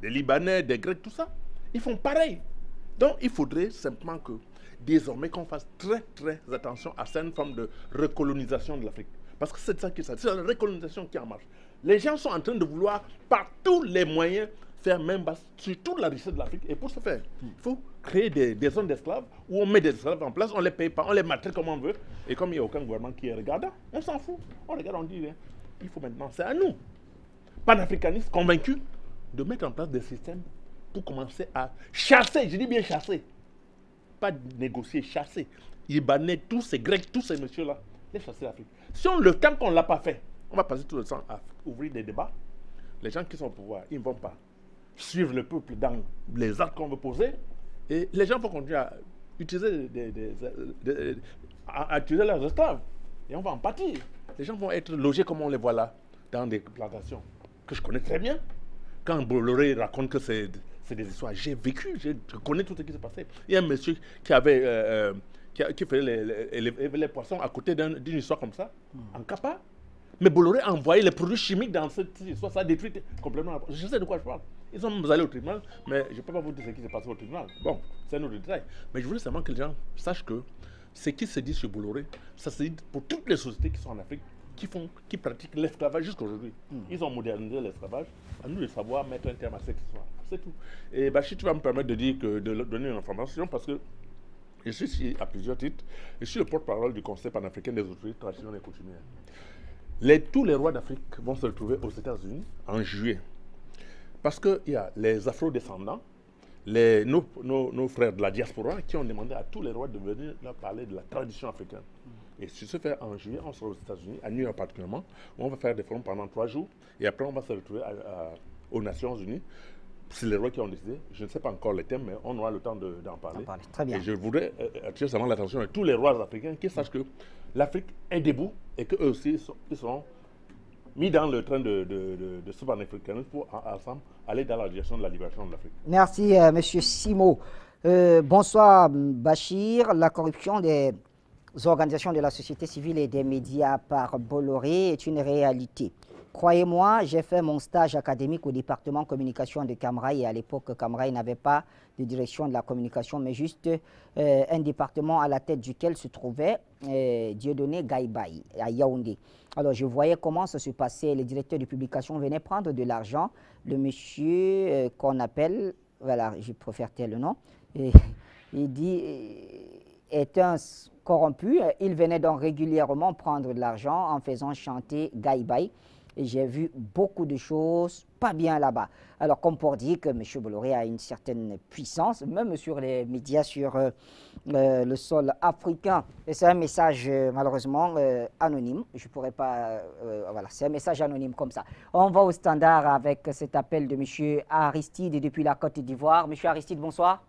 Libanais, des Grecs, tout ça, ils font pareil. Donc il faudrait simplement que désormais qu'on fasse très très attention à cette forme de recolonisation de l'Afrique. Parce que c'est ça qui c'est la recolonisation qui en marche. Les gens sont en train de vouloir par tous les moyens faire main basse sur toute la richesse de l'Afrique. Et pour ce faire, il faut créer des zones d'esclaves où on met des esclaves en place, on ne les paye pas, on les maltraite comme on veut. Et comme il n'y a aucun gouvernement qui est regardant, on s'en fout. On regarde, on dit, il faut maintenant, c'est à nous, panafricanistes convaincus, de mettre en place des systèmes pour commencer à chasser, je dis bien chasser, pas négocier, chasser. Libanais, tous ces Grecs, tous ces messieurs-là, les chasser l'Afrique. Si on le temps qu'on ne l'a pas fait, on va passer tout le temps à ouvrir des débats. Les gens qui sont au pouvoir, ils ne vont pas suivre le peuple dans les actes qu'on veut poser. Et les gens vont continuer à utiliser, à utiliser leurs esclaves. Et on va en pâtir. Les gens vont être logés comme on les voit là, dans des plantations que je connais très bien. Quand Bolloré raconte que c'est des histoires, j'ai vécu, je connais tout ce qui s'est passé. Il y a un monsieur qui avait... qui faisait les poissons à côté d'une histoire comme ça, en Kappa. Mais Bolloré a envoyé les produits chimiques dans cette histoire, ça a détruit complètement. Je sais de quoi je parle. Ils sont allés au tribunal, mais je ne peux pas vous dire ce qui s'est passé au tribunal. Bon, c'est un autre détail. Mais je voulais seulement que les gens sachent que ce qui se dit sur Bolloré, ça se dit pour toutes les sociétés qui sont en Afrique, qui pratiquent l'esclavage jusqu'à aujourd'hui. Ils ont modernisé l'esclavage. À nous de savoir mettre un terme à cette histoire. C'est tout. Et Bachir, tu vas me permettre de donner une information parce que je suis ici à plusieurs titres. Je suis le porte-parole du Conseil panafricain des autorités traditionnelles et coutumières. Tous les rois d'Afrique vont se retrouver aux États-Unis en juillet. Parce qu'il y a les afro-descendants, nos frères de la diaspora qui ont demandé à tous les rois de venir leur parler de la tradition africaine. Et si ce fait en juillet, on sera aux États-Unis, à New York particulièrement, où on va faire des forums pendant 3 jours. Et après, on va se retrouver aux Nations Unies. C'est les rois qui ont décidé. Je ne sais pas encore les thèmes, mais on aura le temps d'en parler. Très bien. Et je voudrais attirer seulement l'attention de tous les rois africains qui sachent que l'Afrique est debout et qu'eux aussi ils seront mis dans le train de ce panafricanisme pour ensemble aller dans la direction de la libération de l'Afrique. Merci, Monsieur Simo. Bonsoir Bachir. La corruption des organisations de la société civile et des médias par Bolloré est une réalité. Croyez-moi, j'ai fait mon stage académique au département communication de Camrail et à l'époque, Camrail n'avait pas de direction de la communication, mais juste un département à la tête duquel se trouvait Dieudonné Gaïbaï à Yaoundé. Alors, je voyais comment ça se passait. Les directeurs de publication venaient prendre de l'argent. Le monsieur qu'on appelle, voilà, je préfère tel le nom, et, il dit, est un corrompu. Il venait donc régulièrement prendre de l'argent en faisant chanter Gaïbaï. Et j'ai vu beaucoup de choses pas bien là-bas. Alors, comme pour dire que M. Bolloré a une certaine puissance, même sur les médias, sur le sol africain. Et c'est un message, malheureusement, anonyme. Je ne pourrais pas... voilà, c'est un message anonyme comme ça. On va au standard avec cet appel de M. Aristide depuis la Côte d'Ivoire. M. Aristide, bonsoir.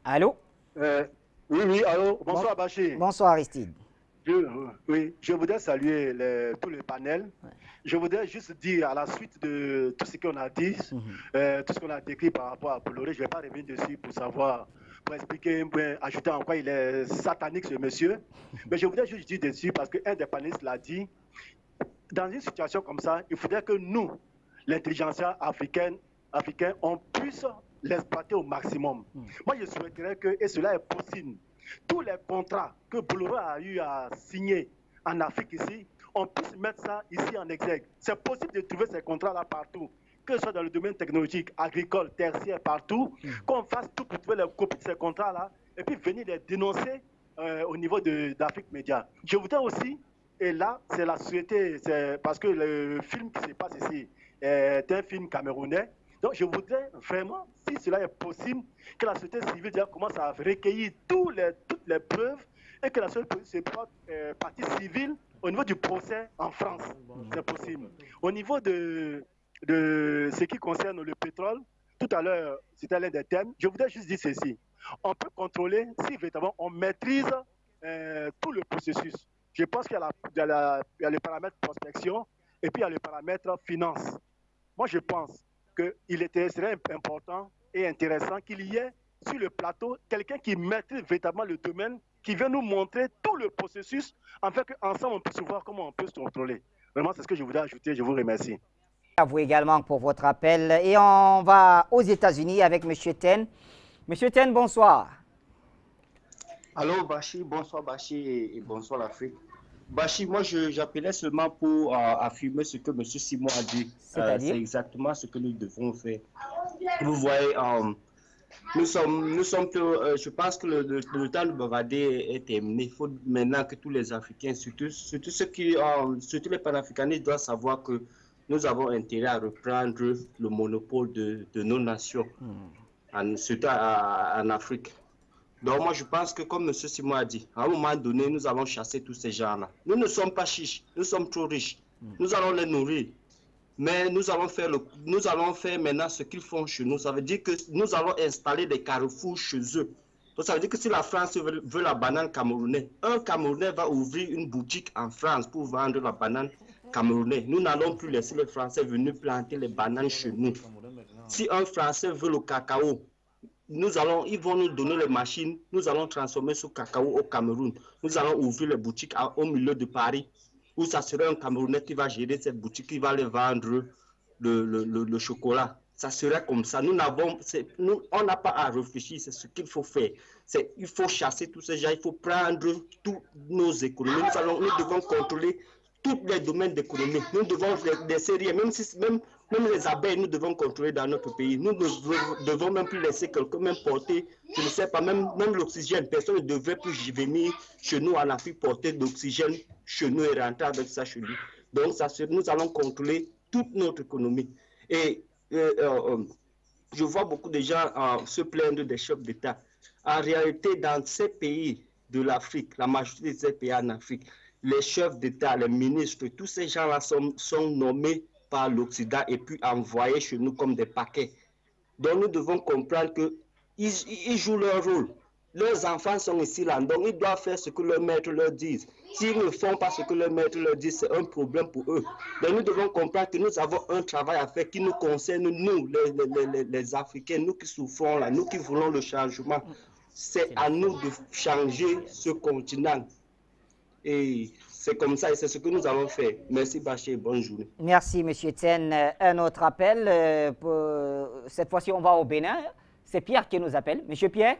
Allô? Oui, allô, bonsoir Bachir. Bonsoir Aristide. Je voudrais saluer tout le panel. Ouais. Je voudrais juste dire à la suite de tout ce qu'on a dit, tout ce qu'on a décrit par rapport à Bolloré, je ne vais pas revenir dessus pour expliquer, ajouter en quoi il est satanique ce monsieur. Mais je voudrais juste dire dessus parce qu'un des panélistes l'a dit, dans une situation comme ça, il faudrait que nous, l'intelligentsia africaine, on puisse l'exploiter au maximum. Moi, je souhaiterais que, et cela est possible, tous les contrats que Bolloré a eu à signer en Afrique ici, on puisse mettre ça ici en exergue. C'est possible de trouver ces contrats-là partout, que ce soit dans le domaine technologique, agricole, tertiaire, partout, qu'on fasse tout pour trouver les copies de ces contrats-là et puis venir les dénoncer au niveau d'Afrique Média. Je voudrais aussi, et là, c'est la société, parce que le film qui se passe ici est un film camerounais. Donc, je voudrais vraiment, si cela est possible, que la société civile commence à recueillir toutes les preuves et que la société partie civile au niveau du procès en France. C'est possible. Au niveau de ce qui concerne le pétrole, tout à l'heure, c'était l'un des thèmes. Je voudrais juste dire ceci. On peut contrôler si véritablement on maîtrise tout le processus. Je pense qu'il y a le paramètre prospection et puis il y a le paramètre finance. Moi, je pense qu'il serait important et intéressant qu'il y ait sur le plateau quelqu'un qui maîtrise véritablement le domaine, qui vient nous montrer tout le processus, afin qu'ensemble on puisse voir comment on peut se contrôler. Vraiment, c'est ce que je voudrais ajouter. Je vous remercie. À vous également pour votre appel. Et on va aux États-Unis avec M. Ten. M. Ten, bonsoir. Allô, Bachir. Bonsoir, Bachir, et bonsoir l'Afrique. Bachir, moi j'appelais seulement pour affirmer ce que M. Simon a dit. C'est exactement ce que nous devons faire. Vous voyez, nous sommes je pense que le temps de bavarder est terminé. Il faut maintenant que tous les Africains, surtout les panafricanistes, doivent savoir que nous avons intérêt à reprendre le monopole de nos nations, surtout en Afrique. Donc moi je pense que comme M. Simon a dit, à un moment donné, nous allons chasser tous ces gens-là. Nous ne sommes pas chiches, nous sommes trop riches. Nous allons les nourrir. Mais nous allons faire maintenant ce qu'ils font chez nous. Ça veut dire que nous allons installer des carrefours chez eux. Donc ça veut dire que si la France veut la banane camerounaise, un Camerounais va ouvrir une boutique en France pour vendre la banane camerounaise. Nous n'allons plus laisser les Français venir planter les bananes chez nous. Si un Français veut le cacao, ils vont nous donner les machines, nous allons transformer ce cacao au Cameroun. Nous allons ouvrir les boutiques au milieu de Paris, où ça serait un Camerounais qui va gérer cette boutique, qui va les vendre le chocolat. Ça serait comme ça. On n'a pas à réfléchir, c'est ce qu'il faut faire. Il faut chasser tous ces gens, il faut prendre toutes nos économies. Nous devons contrôler tous les domaines d'économie. Nous devons laisser rien, même les abeilles, nous devons contrôler dans notre pays. Nous ne devons même plus laisser quelqu'un même porter, je ne sais pas, même l'oxygène. Personne ne devrait plus venir chez nous en Afrique porter de l'oxygène chez nous et rentrer avec ça chez nous. Donc, nous allons contrôler toute notre économie. Et je vois beaucoup de gens se plaindre des chefs d'État. En réalité, dans ces pays de l'Afrique, la majorité de ces pays en Afrique, les chefs d'État, les ministres, tous ces gens-là sont nommés par l'Occident et puis envoyés chez nous comme des paquets. Donc nous devons comprendre qu'ils jouent leur rôle. Leurs enfants sont ici là, donc ils doivent faire ce que leurs maîtres leur disent. S'ils ne font pas ce que leurs maîtres leur disent, c'est un problème pour eux. Donc nous devons comprendre que nous avons un travail à faire qui nous concerne, nous, les Africains, nous qui souffrons là, nous qui voulons le changement. C'est à nous de changer ce continent. Et c'est comme ça, et c'est ce que nous allons faire. Merci Bachir, bonne journée. Merci M. Tien. Un autre appel. Cette fois-ci, on va au Bénin. C'est Pierre qui nous appelle. Monsieur Pierre?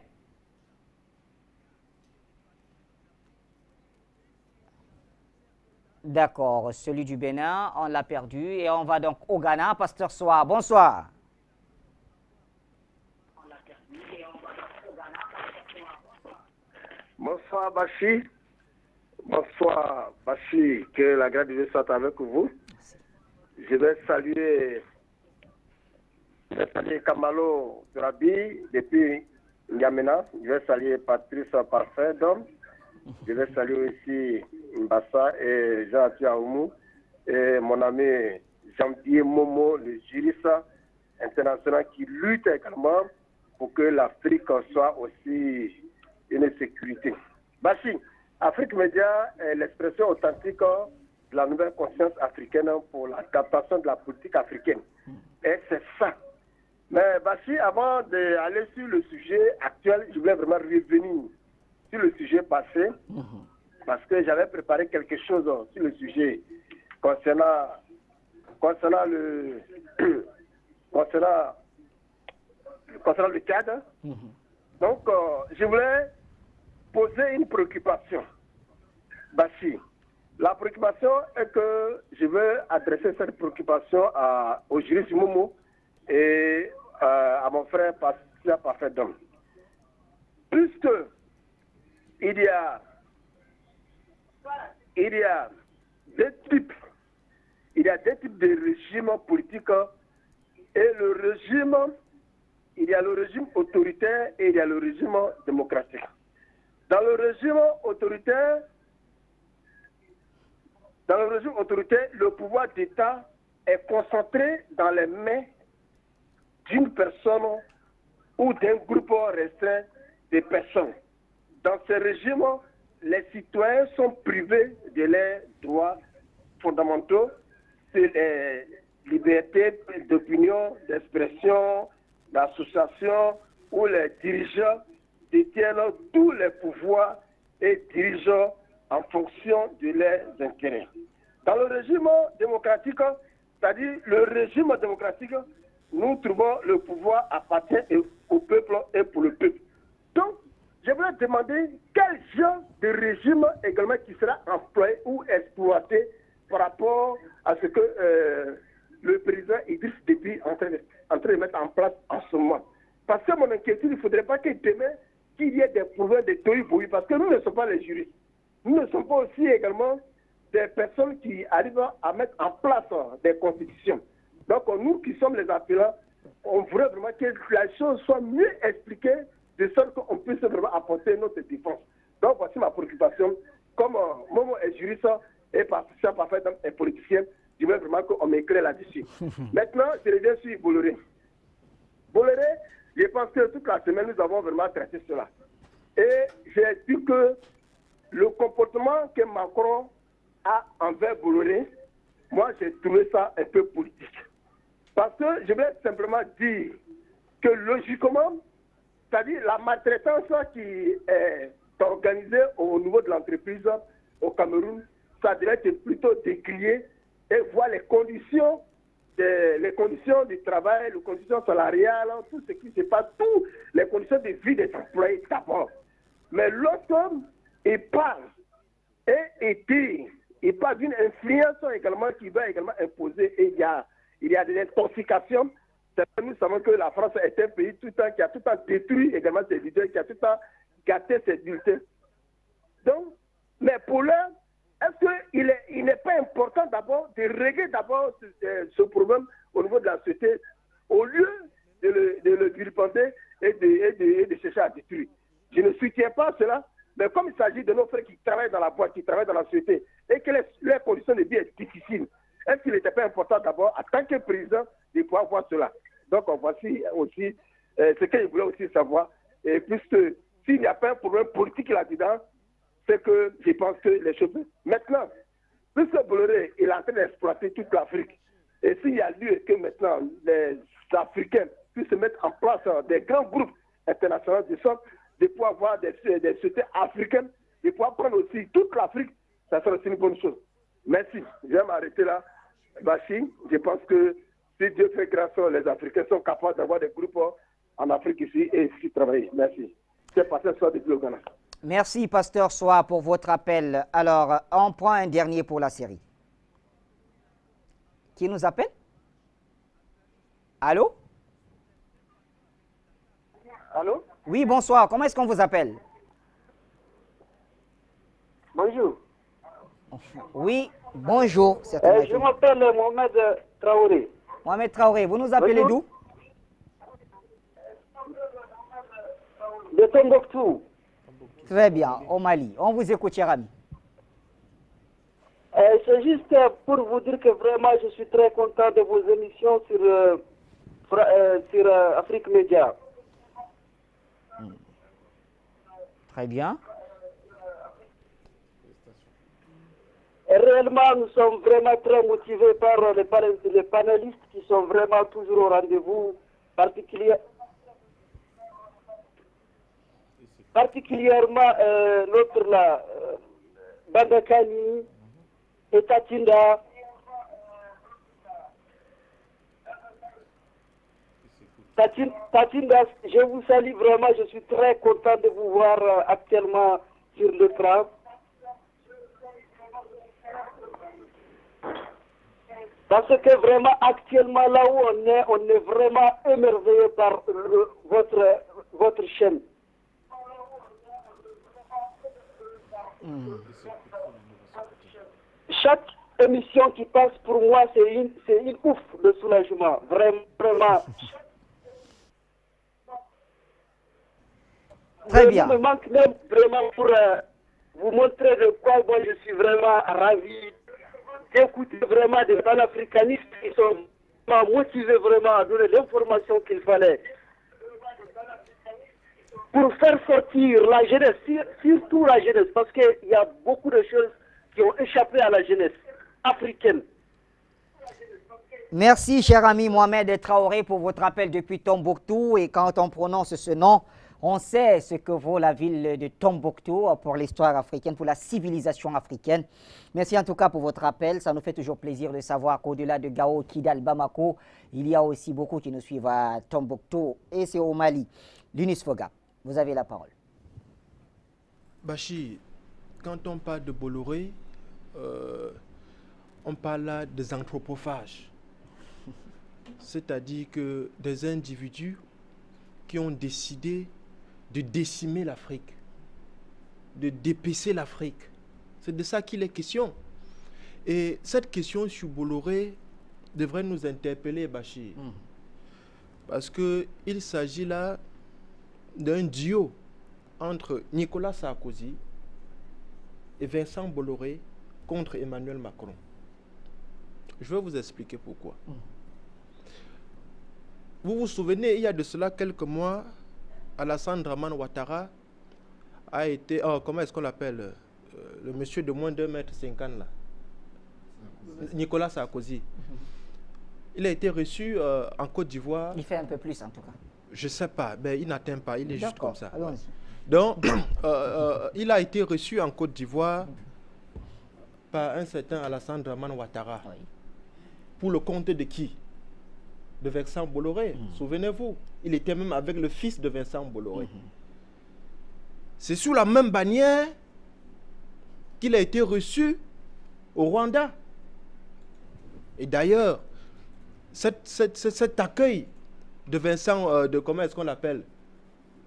D'accord, celui du Bénin, on l'a perdu. Et on va donc au Ghana. Pasteur Soir, bonsoir. Bonsoir Bachir. Bonsoir Bachir. Que la grâce de Dieu soit avec vous. Je vais saluer Kamalo Turabi depuis N'Djamena. Je vais saluer Patrice Parfait d'Homme. Je vais saluer aussi Mbassa et Jean Tiaoumou et mon ami Jean-Pierre Momo, le juriste international qui lutte également pour que l'Afrique soit aussi une sécurité. Bachir, Afrique Média est l'expression authentique de la nouvelle conscience africaine pour la captation de la politique africaine. Et c'est ça. Mais Bachir, avant d'aller sur le sujet actuel, je voulais vraiment revenir sur le sujet passé, parce que j'avais préparé quelque chose sur le sujet concernant le cadre. Donc, je voulais poser une préoccupation. Bachir, la préoccupation est que je veux adresser cette préoccupation au juriste Momo et à mon frère Pasteur Parfait d'Homme. Puisque il y a deux types de régimes politiques et il y a le régime autoritaire et il y a le régime démocratique. Dans le régime autoritaire, le pouvoir d'État est concentré dans les mains d'une personne ou d'un groupe restreint de personnes. Dans ce régime, les citoyens sont privés de leurs droits fondamentaux, c'est les libertés d'opinion, d'expression, d'association, où les dirigeants détiennent tous les pouvoirs et dirigent en fonction de leurs intérêts. Dans le régime démocratique, c'est-à-dire le régime démocratique, nous trouvons le pouvoir appartient au peuple et pour le peuple. Donc, je voulais demander quel genre de régime également qui sera employé ou exploité par rapport à ce que le président Idriss Déby est en train de mettre en place en ce moment. Parce que mon inquiétude, il ne faudrait pas que demain, qu'il y ait des pouvoirs de tohu-bohu, parce que nous ne sommes pas les juristes. Nous ne sommes pas aussi également des personnes qui arrivent à mettre en place des constitutions. Donc nous qui sommes les appelants, on voudrait vraiment que la chose soit mieux expliquée de sorte qu'on puisse vraiment apporter notre défense. Donc voici ma préoccupation. Comme Momo est juriste et Pasteur Parfait est politicien, je veux vraiment qu'on m'éclaire là-dessus. Maintenant, je reviens sur Bolloré. Bolloré, je pense que toute la semaine, nous avons vraiment traité cela. Et j'ai dit que le comportement que Macron a envers Bolloré, moi, j'ai trouvé ça un peu politique. Parce que je vais simplement dire que logiquement, c'est-à-dire la maltraitance qui est organisée au niveau de l'entreprise au Cameroun, ça devrait être plutôt décrié et voir les conditions du travail, les conditions salariales, tout ce qui se passe, toutes les conditions de vie des employés d'abord. Mais lorsqu'il parle il parle d'une influence également qui va également imposer, et il y a des intoxications. Nous savons que la France est un pays tout le temps qui a tout le temps détruit également ses leaders, qui a tout le temps gâté ses bulletins. Donc, mais pour l'heure, est-ce qu'il n'est pas important d'abord de régler d'abord ce problème au niveau de la société au lieu de le vilipender et de chercher à détruire? Je ne soutiens pas cela, mais comme il s'agit de nos frères qui travaillent dans la boîte, qui travaillent dans la société, et que leurs conditions de vie sont difficiles, est-ce qu'il n'était pas important d'abord, en tant que président, de pouvoir voir cela? Donc voici aussi ce que je voulais aussi savoir, et puisque S'il n'y a pas un problème politique là-dedans, c'est que je pense que les choses... Maintenant, puisque Bolloré est en train d'exploiter toute l'Afrique, et s'il y a lieu que maintenant les Africains puissent se mettre en place des grands groupes internationaux de sorte de pouvoir avoir des sociétés africaines, de pouvoir prendre aussi toute l'Afrique, ça sera aussi une bonne chose. Merci. Je vais m'arrêter là. Bachi, je pense que si Dieu fait grâce, les Africains sont capables d'avoir des groupes en Afrique ici et ici travailler. Merci. C'est Pasteur Soa depuis le Ghana. Merci, Pasteur Soa, pour votre appel. Alors, on prend un dernier pour la série. Qui nous appelle? Allô? Allô? Oui, bonsoir. Comment est-ce qu'on vous appelle? Bonjour. Oui, bonjour. Je m'appelle Mohamed Traoré. Mohamed Traoré, vous nous appelez d'où? De Tombouctou. Très bien, au Mali. On vous écoute, cher ami. C'est juste pour vous dire que vraiment, je suis très content de vos émissions sur Afrique Média. Très bien. Et réellement, nous sommes vraiment très motivés par les panélistes qui sont vraiment toujours au rendez-vous, particulièrement l'autre là, Bandakani et Tatinda. Tatinda, je vous salue vraiment, je suis très content de vous voir actuellement sur l'écran. Parce que vraiment, actuellement, là où on est vraiment émerveillé par votre chaîne. Chaque émission qui passe pour moi, c'est une ouf de soulagement. Vraiment. Très bien. Il me manque même vraiment pour vous montrer de quoi moi je suis vraiment ravi d'écouter vraiment des panafricanistes qui sont motivés vraiment à donner l'information qu'il fallait pour faire sortir la jeunesse, surtout la jeunesse, parce qu'il y a beaucoup de choses qui ont échappé à la jeunesse africaine. Merci, cher ami Mohamed Traoré, pour votre appel depuis Tombouctou. Et quand on prononce ce nom, on sait ce que vaut la ville de Tombouctou pour l'histoire africaine, pour la civilisation africaine. Merci en tout cas pour votre appel. Ça nous fait toujours plaisir de savoir qu'au-delà de Gao, Kidal, Bamako, il y a aussi beaucoup qui nous suivent à Tombouctou et c'est au Mali. Lunis Foga, vous avez la parole. Bachi, quand on parle de Bolloré, on parle là des anthropophages. C'est-à-dire que des individus qui ont décidé de décimer l'Afrique, de dépecer l'Afrique. C'est de ça qu'il est question. Et cette question sur Bolloré devrait nous interpeller, Bachir. Parce qu'il s'agit là d'un duo entre Nicolas Sarkozy et Vincent Bolloré contre Emmanuel Macron. Je vais vous expliquer pourquoi. Vous vous souvenez, il y a de cela quelques mois, Alassane Dramane Ouattara a été... comment est-ce qu'on l'appelle le monsieur de moins de 2,50 m là. Nicolas Sarkozy. Il a été reçu en Côte d'Ivoire. Il fait un peu plus en tout cas. Je ne sais pas, mais il n'atteint pas, il est juste comme ça. Allons-y. Donc, il a été reçu en Côte d'Ivoire par un certain Alassane Dramane Ouattara. Oui. Pour le compte de qui? De Vincent Bolloré. Souvenez-vous, il était même avec le fils de Vincent Bolloré. C'est sous la même bannière qu'il a été reçu au Rwanda. Et d'ailleurs, cet accueil de Vincent, comment est-ce qu'on l'appelle,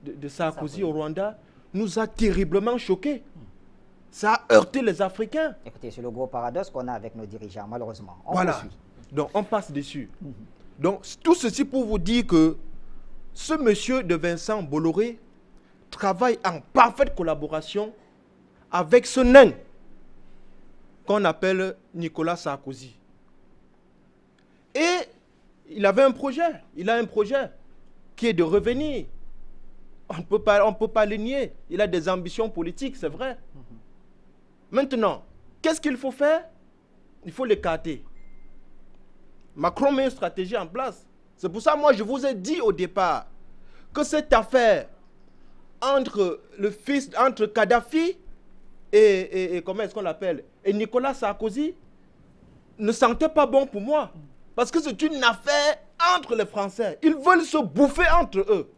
de Sarkozy au Rwanda, nous a terriblement choqués. Ça a heurté les Africains. Écoutez, c'est le gros paradoxe qu'on a avec nos dirigeants, malheureusement. Voilà. Donc, on passe dessus. Donc, tout ceci pour vous dire que ce monsieur de Vincent Bolloré travaille en parfaite collaboration avec ce nain qu'on appelle Nicolas Sarkozy. Et il avait un projet, il a un projet qui est de revenir On ne peut pas le nier. Il a des ambitions politiques, c'est vrai. Maintenant, qu'est-ce qu'il faut faire? Il faut l'écarter. Macron met une stratégie en place. C'est pour ça, moi, je vous ai dit au départ que cette affaire entre Kadhafi et comment est-ce qu'on l'appelle, et Nicolas Sarkozy ne sentait pas bon pour moi. Parce que c'est une affaire entre les Français. Ils veulent se bouffer entre eux.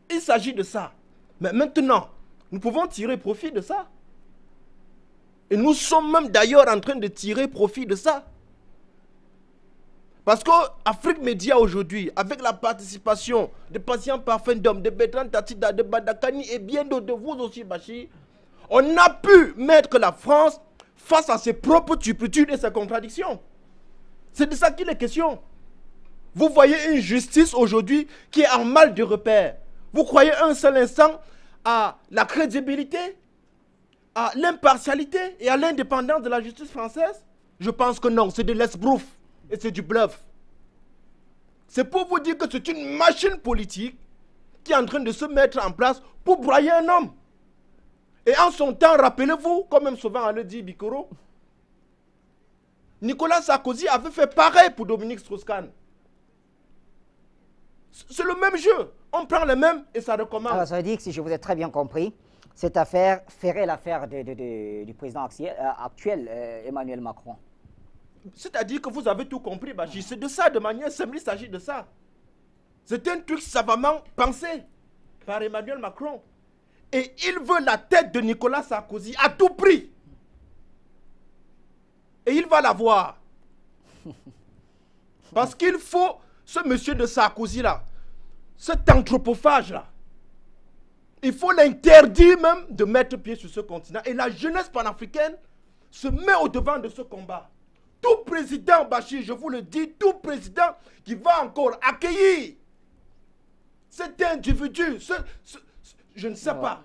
Il s'agit de ça. Mais maintenant, nous pouvons tirer profit de ça. Et nous sommes même d'ailleurs en train de tirer profit de ça. Parce que Afrique Média aujourd'hui, avec la participation de Patient Parfendum, de Bertrand Tatida, de Badakani et bien d'autres, de vous aussi, Bachir, on a pu mettre la France face à ses propres turpitudes et ses contradictions. C'est de ça qu'il est question. Vous voyez une justice aujourd'hui qui est en mal de repère. Vous croyez un seul instant à la crédibilité, à l'impartialité et à l'indépendance de la justice française? Je pense que non, c'est de l'esbrouf et c'est du bluff. C'est pour vous dire que c'est une machine politique qui est en train de se mettre en place pour broyer un homme. Et en son temps, rappelez-vous, comme même souvent on le dit Bikoro, Nicolas Sarkozy avait fait pareil pour Dominique Strauss-Kahn. C'est le même jeu. On prend le même et ça recommence. Alors ça veut dire que si je vous ai très bien compris, cette affaire ferait l'affaire du président actuel, Emmanuel Macron. C'est-à-dire que vous avez tout compris, Bachir. C'est de ça, de manière simple, il s'agit de ça. C'est un truc savamment pensé par Emmanuel Macron. Et il veut la tête de Nicolas Sarkozy à tout prix. Et il va l'avoir. Parce qu'il faut ce monsieur de Sarkozy-là, cet anthropophage-là, il faut l'interdire même de mettre pied sur ce continent. Et la jeunesse panafricaine se met au devant de ce combat. Tout président, Bachir, je vous le dis, tout président qui va encore accueillir cet individu, je ne sais pas.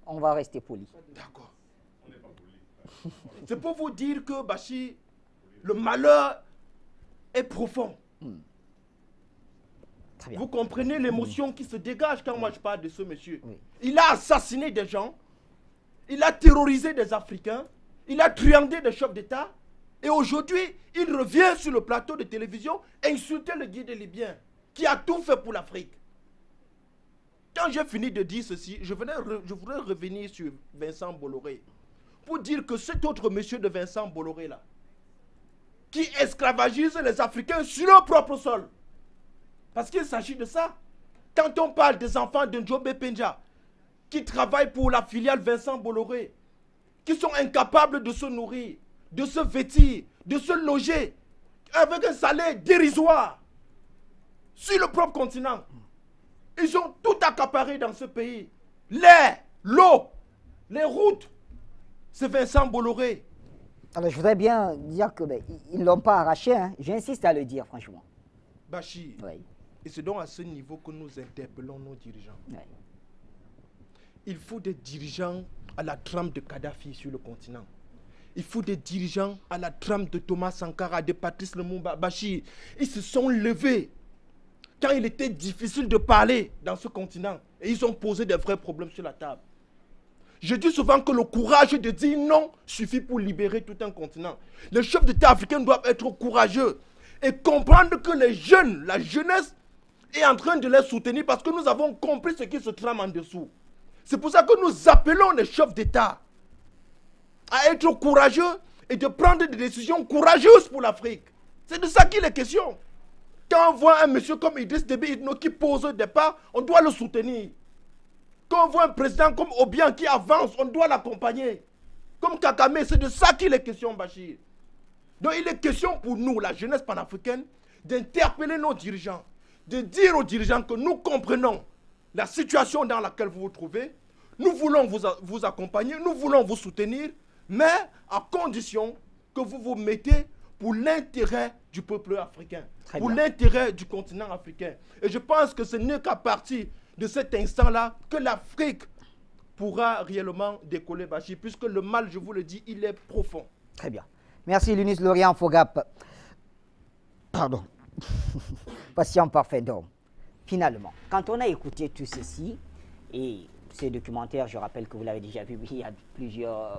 On va rester poli. D'accord. C'est pour vous dire que, Bachir, le malheur est profond. Très bien. Vous comprenez l'émotion qui se dégage quand moi je parle de ce monsieur. Il a assassiné des gens, il a terrorisé des Africains, il a truandé des chefs d'État, et aujourd'hui, il revient sur le plateau de télévision insulter le guide libyen, qui a tout fait pour l'Afrique. Quand j'ai fini de dire ceci, je voudrais revenir sur Vincent Bolloré, pour dire que cet autre monsieur de Vincent Bolloré là, qui esclavagise les Africains sur leur propre sol. Parce qu'il s'agit de ça. Quand on parle des enfants de Njobe Penja, qui travaillent pour la filiale Vincent Bolloré, qui sont incapables de se nourrir, de se vêtir, de se loger, avec un salaire dérisoire, sur le propre continent. Ils ont tout accaparé dans ce pays. L'air, l'eau, les routes. C'est Vincent Bolloré. Alors je voudrais bien dire que ils ne l'ont pas arraché, hein. J'insiste à le dire, franchement. Bachir, oui. Et c'est donc à ce niveau que nous interpellons nos dirigeants. Oui. Il faut des dirigeants à la trame de Kadhafi sur le continent. Il faut des dirigeants à la trame de Thomas Sankara, de Patrice Lumumba. Bachir, ils se sont levés quand il était difficile de parler dans ce continent. Et ils ont posé des vrais problèmes sur la table. Je dis souvent que le courage de dire non suffit pour libérer tout un continent. Les chefs d'État africains doivent être courageux et comprendre que les jeunes, la jeunesse est en train de les soutenir parce que nous avons compris ce qui se trame en dessous. C'est pour ça que nous appelons les chefs d'État à être courageux et de prendre des décisions courageuses pour l'Afrique. C'est de ça qu'il est question. Quand on voit un monsieur comme Idriss Déby Itno qui pose au départ, on doit le soutenir. Quand on voit un président comme Obiang qui avance, on doit l'accompagner. Comme Kagame, c'est de ça qu'il est question, Bachir. Donc il est question pour nous, la jeunesse panafricaine, d'interpeller nos dirigeants, de dire aux dirigeants que nous comprenons la situation dans laquelle vous vous trouvez, nous voulons vous accompagner, nous voulons vous soutenir, mais à condition que vous vous mettez pour l'intérêt du peuple africain, pour l'intérêt du continent africain. Et je pense que ce n'est qu'à partir de cet instant-là que l'Afrique pourra réellement décoller, Bachir, puisque le mal, je vous le dis, il est profond. Très bien. Merci, Lunis Lorient Fogap. Pardon. Patient Parfendum. finalement, quand on a écouté tout ceci, et ce documentaire, je rappelle que vous l'avez déjà vu il y a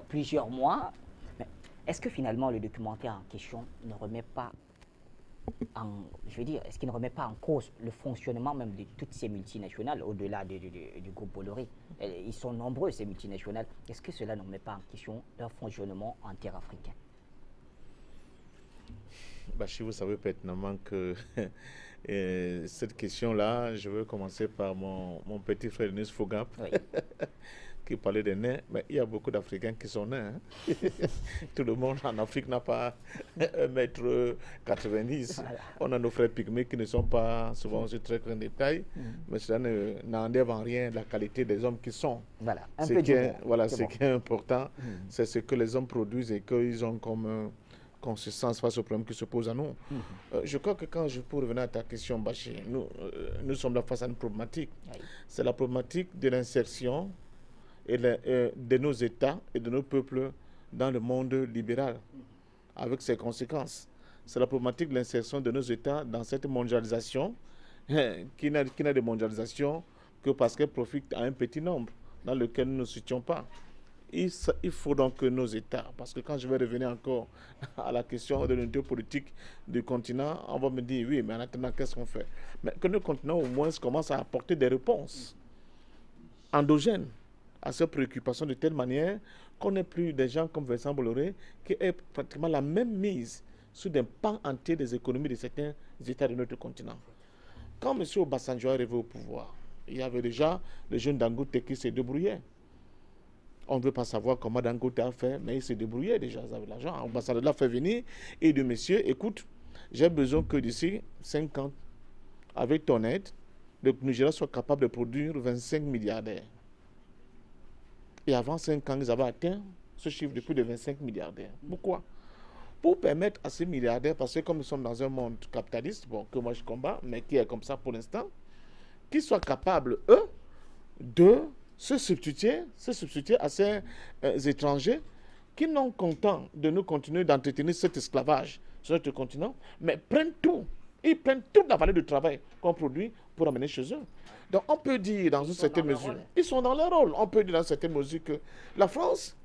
plusieurs mois, est-ce que finalement le documentaire en question ne remet pas est-ce qu'il ne remet pas en cause le fonctionnement même de toutes ces multinationales, au-delà du groupe Bolloré? Ils sont nombreux, ces multinationales. Est-ce que cela ne remet pas en question leur fonctionnement en terre africaine? Bachi, vous savez pertinemment que cette question-là, je veux commencer par mon petit frère Denis Fogap, oui. Qui parlait des nains, mais il y a beaucoup d'Africains qui sont nains. Hein. Tout le monde en Afrique n'a pas 1m90. Voilà. On a nos frères pygmées qui ne sont pas souvent aussi très grands détails, mais cela n'enlève en rien la qualité des hommes qui sont. Voilà, ce qui est important, c'est ce que les hommes produisent et qu'ils ont comme consistance face aux problèmes qui se posent à nous. Je crois que pour revenir à ta question, Bachi, nous sommes là face à une problématique. Oui. C'est la problématique de l'insertion et de nos États et de nos peuples dans le monde libéral, avec ses conséquences. C'est la problématique de l'insertion de nos États dans cette mondialisation, qui n'a de mondialisation que parce qu'elle profite à un petit nombre, dans lequel nous ne nous situons pas. Il faut donc que nos États, parce que quand je vais revenir encore à la question de l'unité politique du continent, on va me dire, oui, mais en attendant, qu'est-ce qu'on fait? Mais que le continent, au moins, commence à apporter des réponses endogènes à ces préoccupations de telle manière qu'on n'ait plus des gens comme Vincent Bolloré qui aient pratiquement la même mise sur des pans entiers des économies de certains États de notre continent. Quand M. Obasanjo est arrivé au pouvoir, il y avait déjà le jeune Dangote qui s'est débrouillé. On ne veut pas savoir comment Dangote a fait, mais il s'est débrouillé déjà, ils avaient l'argent. Obasanjo l'a fait venir et dit, monsieur, écoute, j'ai besoin que d'ici 5 ans, avec ton aide, le Nigeria soit capable de produire 25 milliardaires. Et avant 5 ans, ils avaient atteint ce chiffre de plus de 25 milliardaires. Pourquoi? Pour permettre à ces milliardaires, parce que comme nous sommes dans un monde capitaliste, bon, que moi je combats, mais qui est comme ça pour l'instant, qu'ils soient capables, eux, de se substituer à ces étrangers qui n'ont content de nous continuer d'entretenir cet esclavage sur notre continent, mais prennent tout. Ils prennent toute la valeur du travail qu'on produit pour amener chez eux. Donc on peut dire dans une certaine mesure, ils sont dans leur rôle, on peut dire dans une certaine mesure que la France,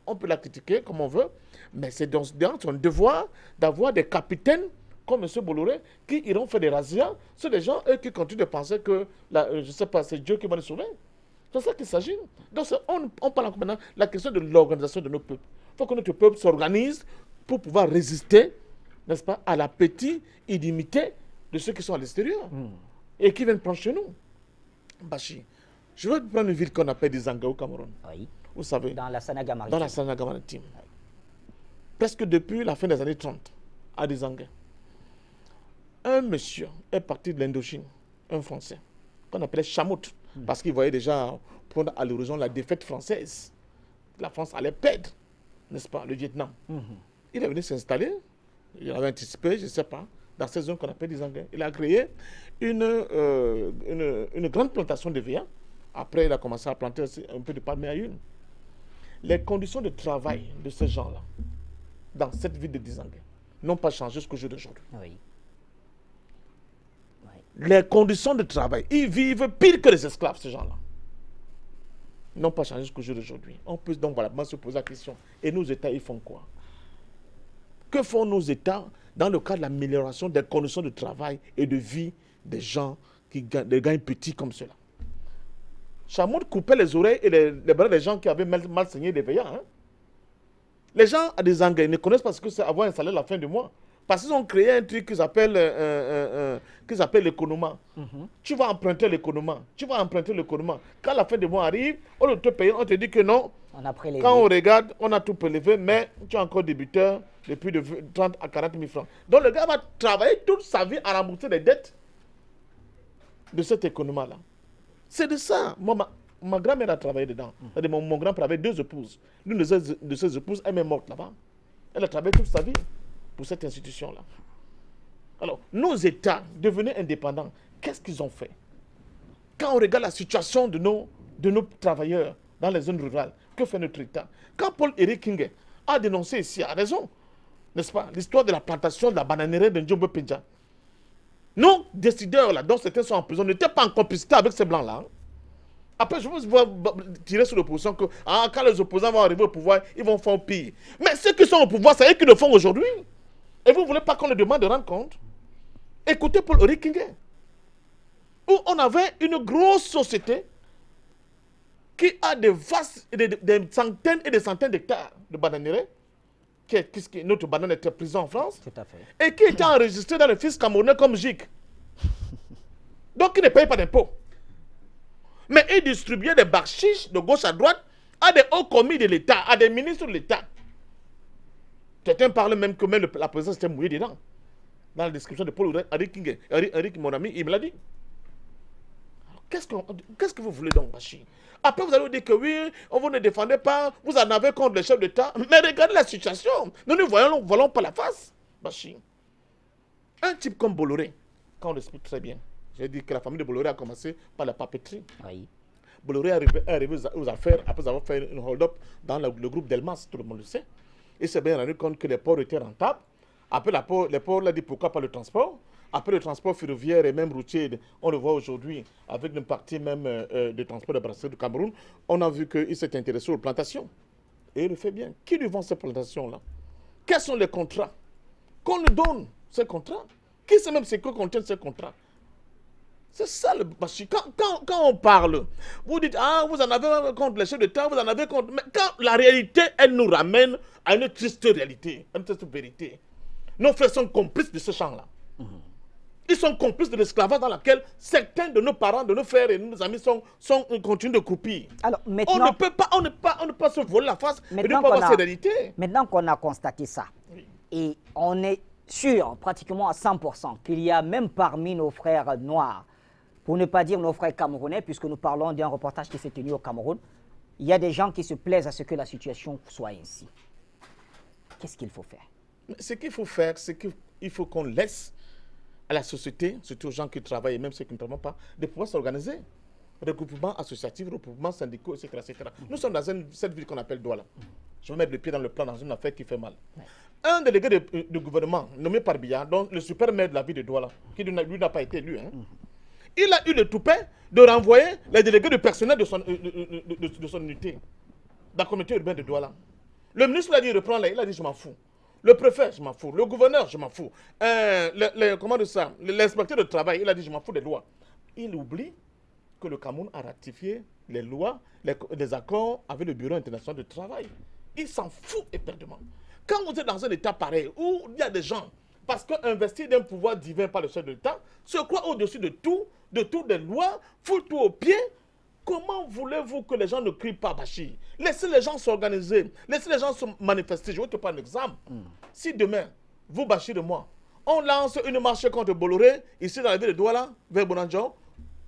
on peut la critiquer comme on veut, mais c'est dans son devoir d'avoir des capitaines comme M. Bolloré qui iront faire des razzias sur des gens eux, qui continuent de penser que, je ne sais pas, c'est Dieu qui va nous sauver. C'est ça qu'il s'agit. Donc on parle encore maintenant de la question de l'organisation de nos peuples. Il faut que notre peuple s'organise pour pouvoir résister, n'est-ce pas, à l'appétit illimité de ceux qui sont à l'extérieur et qui viennent prendre chez nous. Bachi, je veux prendre une ville qu'on appelle Dizanga au Cameroun. Oui. Vous savez. Dans la Sanaga maritime. Dans la Sanaga maritime. Oui. Presque depuis la fin des années 30, à Dizanga, un monsieur est parti de l'Indochine, un Français, qu'on appelait Chamout, parce qu'il voyait déjà prendre à l'horizon la défaite française. La France allait perdre, n'est-ce pas, le Vietnam. Il est venu s'installer, il avait anticipé, je ne sais pas, dans cette zone qu'on appelle Dizanga. Il a créé une grande plantation de VA. Après, il a commencé à planter un peu de palmier à huile. Les conditions de travail de ces gens-là, dans cette ville de Dizanga, n'ont pas changé jusqu'au jour d'aujourd'hui. Oui. Les conditions de travail, ils vivent pire que les esclaves, ces gens-là. N'ont pas changé jusqu'au jour d'aujourd'hui. On peut donc voilà, se poser la question. Et nos États, ils font quoi? Que font nos États dans le cadre de l'amélioration des conditions de travail et de vie des gens qui gagnent petits comme cela? Chamoud coupait les oreilles et les bras des gens qui avaient mal saigné des veillants. Hein? Les gens à des engrais ne connaissent pas ce que c'est avoir un salaire à la fin du mois. Parce qu'ils ont créé un truc qu'ils appellent l'économie. Tu vas emprunter l'économie. Quand la fin du mois arrive, on te paye, on te dit que non. Quand on regarde, on a tout prélevé, mais tu es encore débuteur depuis de 30 à 40 000 francs. Donc le gars va travailler toute sa vie à rembourser les dettes de cette économie-là. C'est de ça. Moi, ma grand-mère a travaillé dedans. Mon grand-père avait 2 épouses. L'une de ses épouses, elle est morte là-bas. Elle a travaillé toute sa vie pour cette institution-là. Alors, nos États devenaient indépendants. Qu'est-ce qu'ils ont fait? Quand on regarde la situation de nos travailleurs dans les zones rurales, que fait notre État? Quand Paul-Éric King a dénoncé ici, a raison, n'est-ce pas, l'histoire de la plantation de la bananerie de Ndjombe Pendja, Nos décideurs, là, dont certains sont en prison, n'étaient pas en complicité avec ces blancs-là. Après, je vais tirer sur l'opposition que quand les opposants vont arriver au pouvoir, ils vont faire pire. Mais ceux qui sont au pouvoir, c'est eux qui le font aujourd'hui. Et vous ne voulez pas qu'on les demande de rendre compte? Écoutez Paul-Henri Kingé, où on avait une grosse société qui a des centaines et des centaines d'hectares de bananeraies, notre banane était prise en France, tout à fait, et qui était enregistrée dans le fisc camerounais comme GIC. Donc, ils ne payent pas d'impôts. Mais ils distribuaient des bakshish de gauche à droite à des hauts commis de l'État, à des ministres de l'État. Certains parlaient même que même la présidence était mouillée dedans. Dans la description de Paul-Henri Kingé, Eric, mon ami, il me l'a dit. Qu'est-ce que vous voulez donc, Bachi? Après, vous allez dire que oui, on vous ne défendait pas, vous en avez contre les chefs d'État. Mais regardez la situation. Nous ne voyons pas la face, Bachi. Un type comme Bolloré, quand on l'explique très bien, j'ai dit que la famille de Bolloré a commencé par la papeterie. Oui. Bolloré est arrivé aux affaires après avoir fait une hold-up dans le groupe Delmas, tout le monde le sait. Il s'est bien rendu compte que les ports étaient rentables. Après, les ports, il a dit pourquoi pas le transport. Après le transport ferroviaire et même routier, on le voit aujourd'hui avec une partie même de transport de brasserie du Cameroun, on a vu qu'il s'est intéressé aux plantations. Et il le fait bien. Qui lui vend ces plantations-là? Quels sont les contrats? Qu'on lui donne ces contrats? Qui sait même ce que contiennent ces contrats? C'est ça le Bachi. Quand on parle, vous dites, ah, vous en avez contre les chefs d'État, vous en avez contre... Mais quand la réalité, elle nous ramène à une triste réalité, à une triste vérité. Nos frères sont complices de ce champ-là. Ils sont complices de l'esclavage dans lequel certains de nos parents, de nos frères et de nos amis continuent de croupir. Alors, maintenant, on ne peut pas se voler la face et ne pas voir ces réalités. Maintenant qu'on a constaté ça, oui, et on est sûr, pratiquement à 100%, qu'il y a même parmi nos frères noirs, pour ne pas dire nos frères camerounais, puisque nous parlons d'un reportage qui s'est tenu au Cameroun, il y a des gens qui se plaisent à ce que la situation soit ainsi. Qu'est-ce qu'il faut faire? Ce qu'il faut faire, c'est qu'il faut qu'on laisse à la société, surtout aux gens qui travaillent et même ceux qui ne travaillent pas, de pouvoir s'organiser. Regroupements associatifs, regroupements syndicaux, etc. etc. Nous sommes dans cette ville qu'on appelle Douala. Je vais mettre le pied dans le plan dans une affaire qui fait mal. Un délégué de gouvernement nommé par Biya, donc le super maire de la ville de Douala, qui lui n'a pas été élu, hein, il a eu le toupet de renvoyer les délégués de personnel de son unité, dans la communauté urbaine de Douala. Le ministre l'a dit, reprends-les, il a dit, je m'en fous. Le préfet, je m'en fous. Le gouverneur, je m'en fous. Comment dire ça? L'inspecteur de travail, il a dit, je m'en fous des lois. Il oublie que le Cameroun a ratifié les lois, les accords avec le Bureau international de travail. Il s'en fout éperdument. Quand vous êtes dans un état pareil, où il y a des gens, parce qu'investir d'un pouvoir divin par le chef de l'État, se croient au-dessus de toutes les lois, foutent tout au pied. Comment voulez-vous que les gens ne crient pas, Bachi? Laissez les gens s'organiser, laissez les gens se manifester. Je vais te prendre un exemple. Si demain, vous, Bachi et moi, on lance une marche contre Bolloré, ici dans la ville de Douala, vers Bonanjo,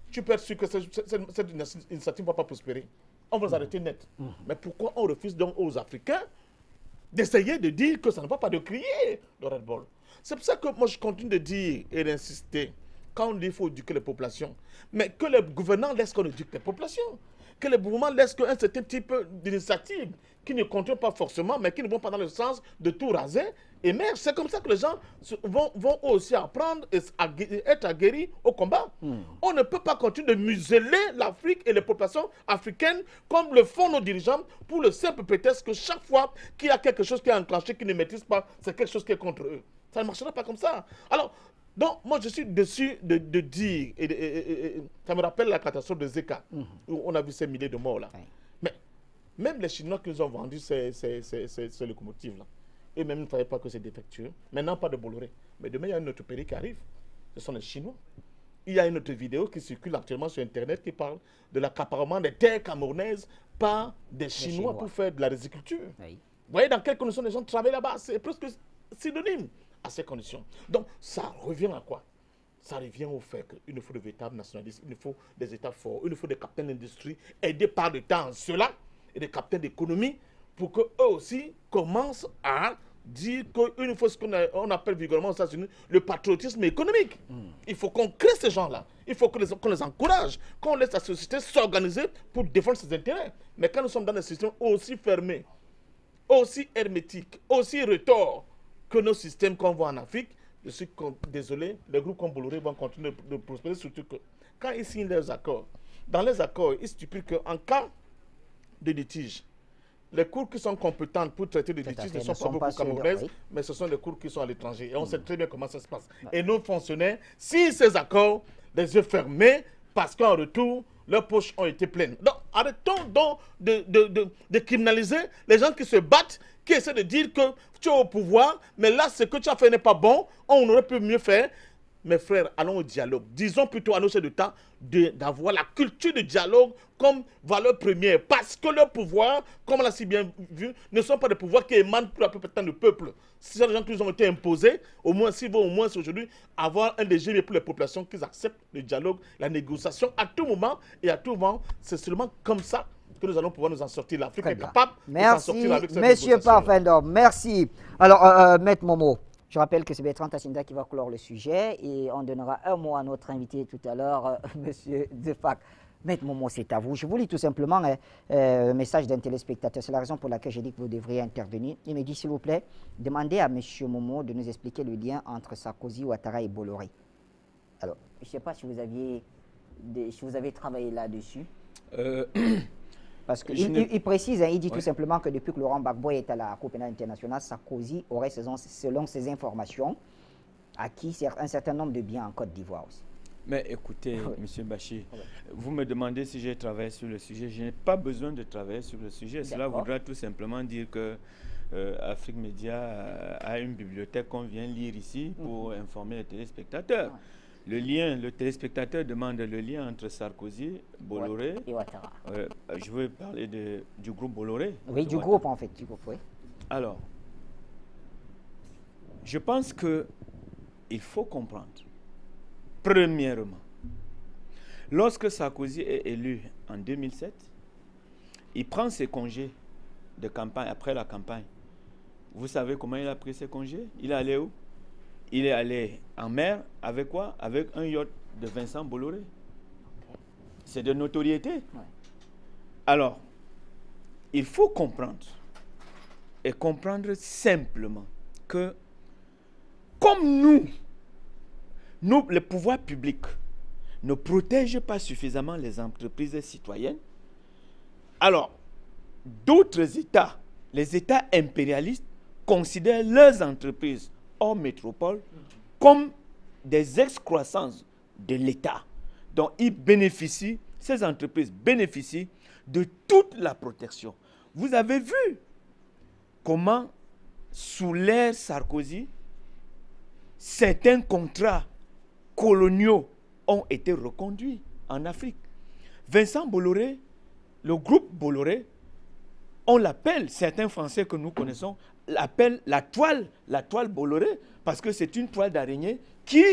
tu peux être sûr que cette initiative ne va pas prospérer. On va vous arrêter net. Mais pourquoi on refuse donc aux Africains d'essayer de dire que ça ne va pas de crier le Red Bull? C'est pour ça que moi je continue de dire et d'insister. Quand on dit qu'il faut éduquer les populations, mais que les gouvernants laissent qu'on éduque les populations, que les mouvements laissent qu'un certain type d'initiative qui ne contiennent pas forcément, mais qui ne vont pas dans le sens de tout raser, émerge. C'est comme ça que les gens vont aussi apprendre et être aguerris au combat. On ne peut pas continuer de museler l'Afrique et les populations africaines comme le font nos dirigeants pour le simple prétexte que chaque fois qu'il y a quelque chose qui est enclenché, qu'ils ne maîtrisent pas, c'est quelque chose qui est contre eux. Ça ne marchera pas comme ça. Alors, donc, moi, je suis déçu de dire, et ça me rappelle la catastrophe de Zeka, où on a vu ces milliers de morts là. Mais même les Chinois qui nous ont vendu ces locomotives-là, et même ne fallait pas que c'est défectueux. Maintenant, pas de Bolloré. Mais demain, il y a un autre pays qui arrive. Ce sont les Chinois. Il y a une autre vidéo qui circule actuellement sur Internet qui parle de l'accaparement des terres camerounaises par des Chinois pour faire de la riziculture. Oui. Vous voyez dans quelles conditions les gens travaillent là-bas? C'est presque synonyme à ces conditions. Donc, ça revient à quoi? Ça revient au fait qu'il nous faut de véritables nationalistes, il nous faut des États forts, il nous faut des capitaines d'industrie aidés par le temps en cela et des capitaines d'économie pour qu'eux aussi commencent à dire qu'il nous faut ce qu'on appelle vulgairement aux États-Unis le patriotisme économique. Il faut qu'on crée ces gens-là. Il faut qu'on les encourage, qu'on laisse la société s'organiser pour défendre ses intérêts. Mais quand nous sommes dans des systèmes aussi fermés, aussi hermétiques, aussi retors que nos systèmes qu'on voit en Afrique, je suis désolé, les groupes comme Bolloré vont continuer de prospérer, surtout que quand ils signent leurs accords, dans les accords, ils stipulent qu'en cas de litige, les cours qui sont compétentes pour traiter des litiges ne sont pas beaucoup camerounaises, mais ce sont les cours qui sont à l'étranger. Et on sait très bien comment ça se passe. Et nos fonctionnaires, si ces accords, les yeux fermés, parce qu'en retour, leurs poches ont été pleines. Donc, arrêtons donc de criminaliser les gens qui se battent, qui essaient de dire que tu es au pouvoir, mais là, ce que tu as fait n'est pas bon, on aurait pu mieux faire. Mes frères, allons au dialogue. Disons plutôt à nos chefs d'État d'avoir la culture du dialogue comme valeur première. Parce que le pouvoir, comme on l'a si bien vu, ne sont pas des pouvoirs qui émanent pour la plupart du peuple. Ce sont des gens qui nous ont été imposés, au moins, s'ils vont au moins aujourd'hui avoir un régime pour les populations, qu'ils acceptent le dialogue, la négociation à tout moment et à tout moment. C'est seulement comme ça que nous allons pouvoir nous en sortir. L'Afrique est capable de s'en sortir avec cette négociation. Monsieur Parfendor, merci. Alors, Maître Momo, je rappelle que c'est Bertrand Tassinda qui va clore le sujet et on donnera un mot à notre invité tout à l'heure, Monsieur Defac. Maître Momo, c'est à vous. Je vous lis tout simplement un message d'un téléspectateur. C'est la raison pour laquelle j'ai dit que vous devriez intervenir. Il me dit, s'il vous plaît, demandez à Monsieur Momo de nous expliquer le lien entre Sarkozy, Ouattara et Bolloré. Alors, je ne sais pas si vous avez travaillé là-dessus. Parce qu'il précise, il dit tout simplement que depuis que Laurent Gbagbo est à la Cour pénale internationale, Sarkozy aurait, selon ses informations, acquis un certain nombre de biens en Côte d'Ivoire aussi. Mais écoutez, M. Bachir, vous me demandez si j'ai travaillé sur le sujet. Je n'ai pas besoin de travailler sur le sujet. Cela voudra tout simplement dire que Afrique Média a une bibliothèque qu'on vient lire ici pour informer les téléspectateurs. Le téléspectateur demande le lien entre Sarkozy, Bolloré et Ouattara. Je veux parler du groupe Bolloré. Oui, du groupe en fait. Oui. Alors, je pense qu'il faut comprendre. Premièrement, lorsque Sarkozy est élu en 2007, il prend ses congés de campagne après la campagne. Vous savez comment il a pris ses congés? Il est allé où? Il est allé en mer avec quoi? Avec un yacht de Vincent Bolloré. C'est de notoriété. Ouais. Alors, il faut comprendre, et comprendre simplement que, comme nous, le pouvoir public ne protège pas suffisamment les entreprises citoyennes, alors, d'autres États, les États impérialistes, considèrent leurs entreprises hors métropole comme des excroissances de l'État. Donc, ces entreprises bénéficient de toute la protection. Vous avez vu comment, sous l'ère Sarkozy, certains contrats coloniaux ont été reconduits en Afrique. Vincent Bolloré, le groupe Bolloré, on l'appelle, certains Français que nous connaissons, l'appellent la toile Bolloré, parce que c'est une toile d'araignée qui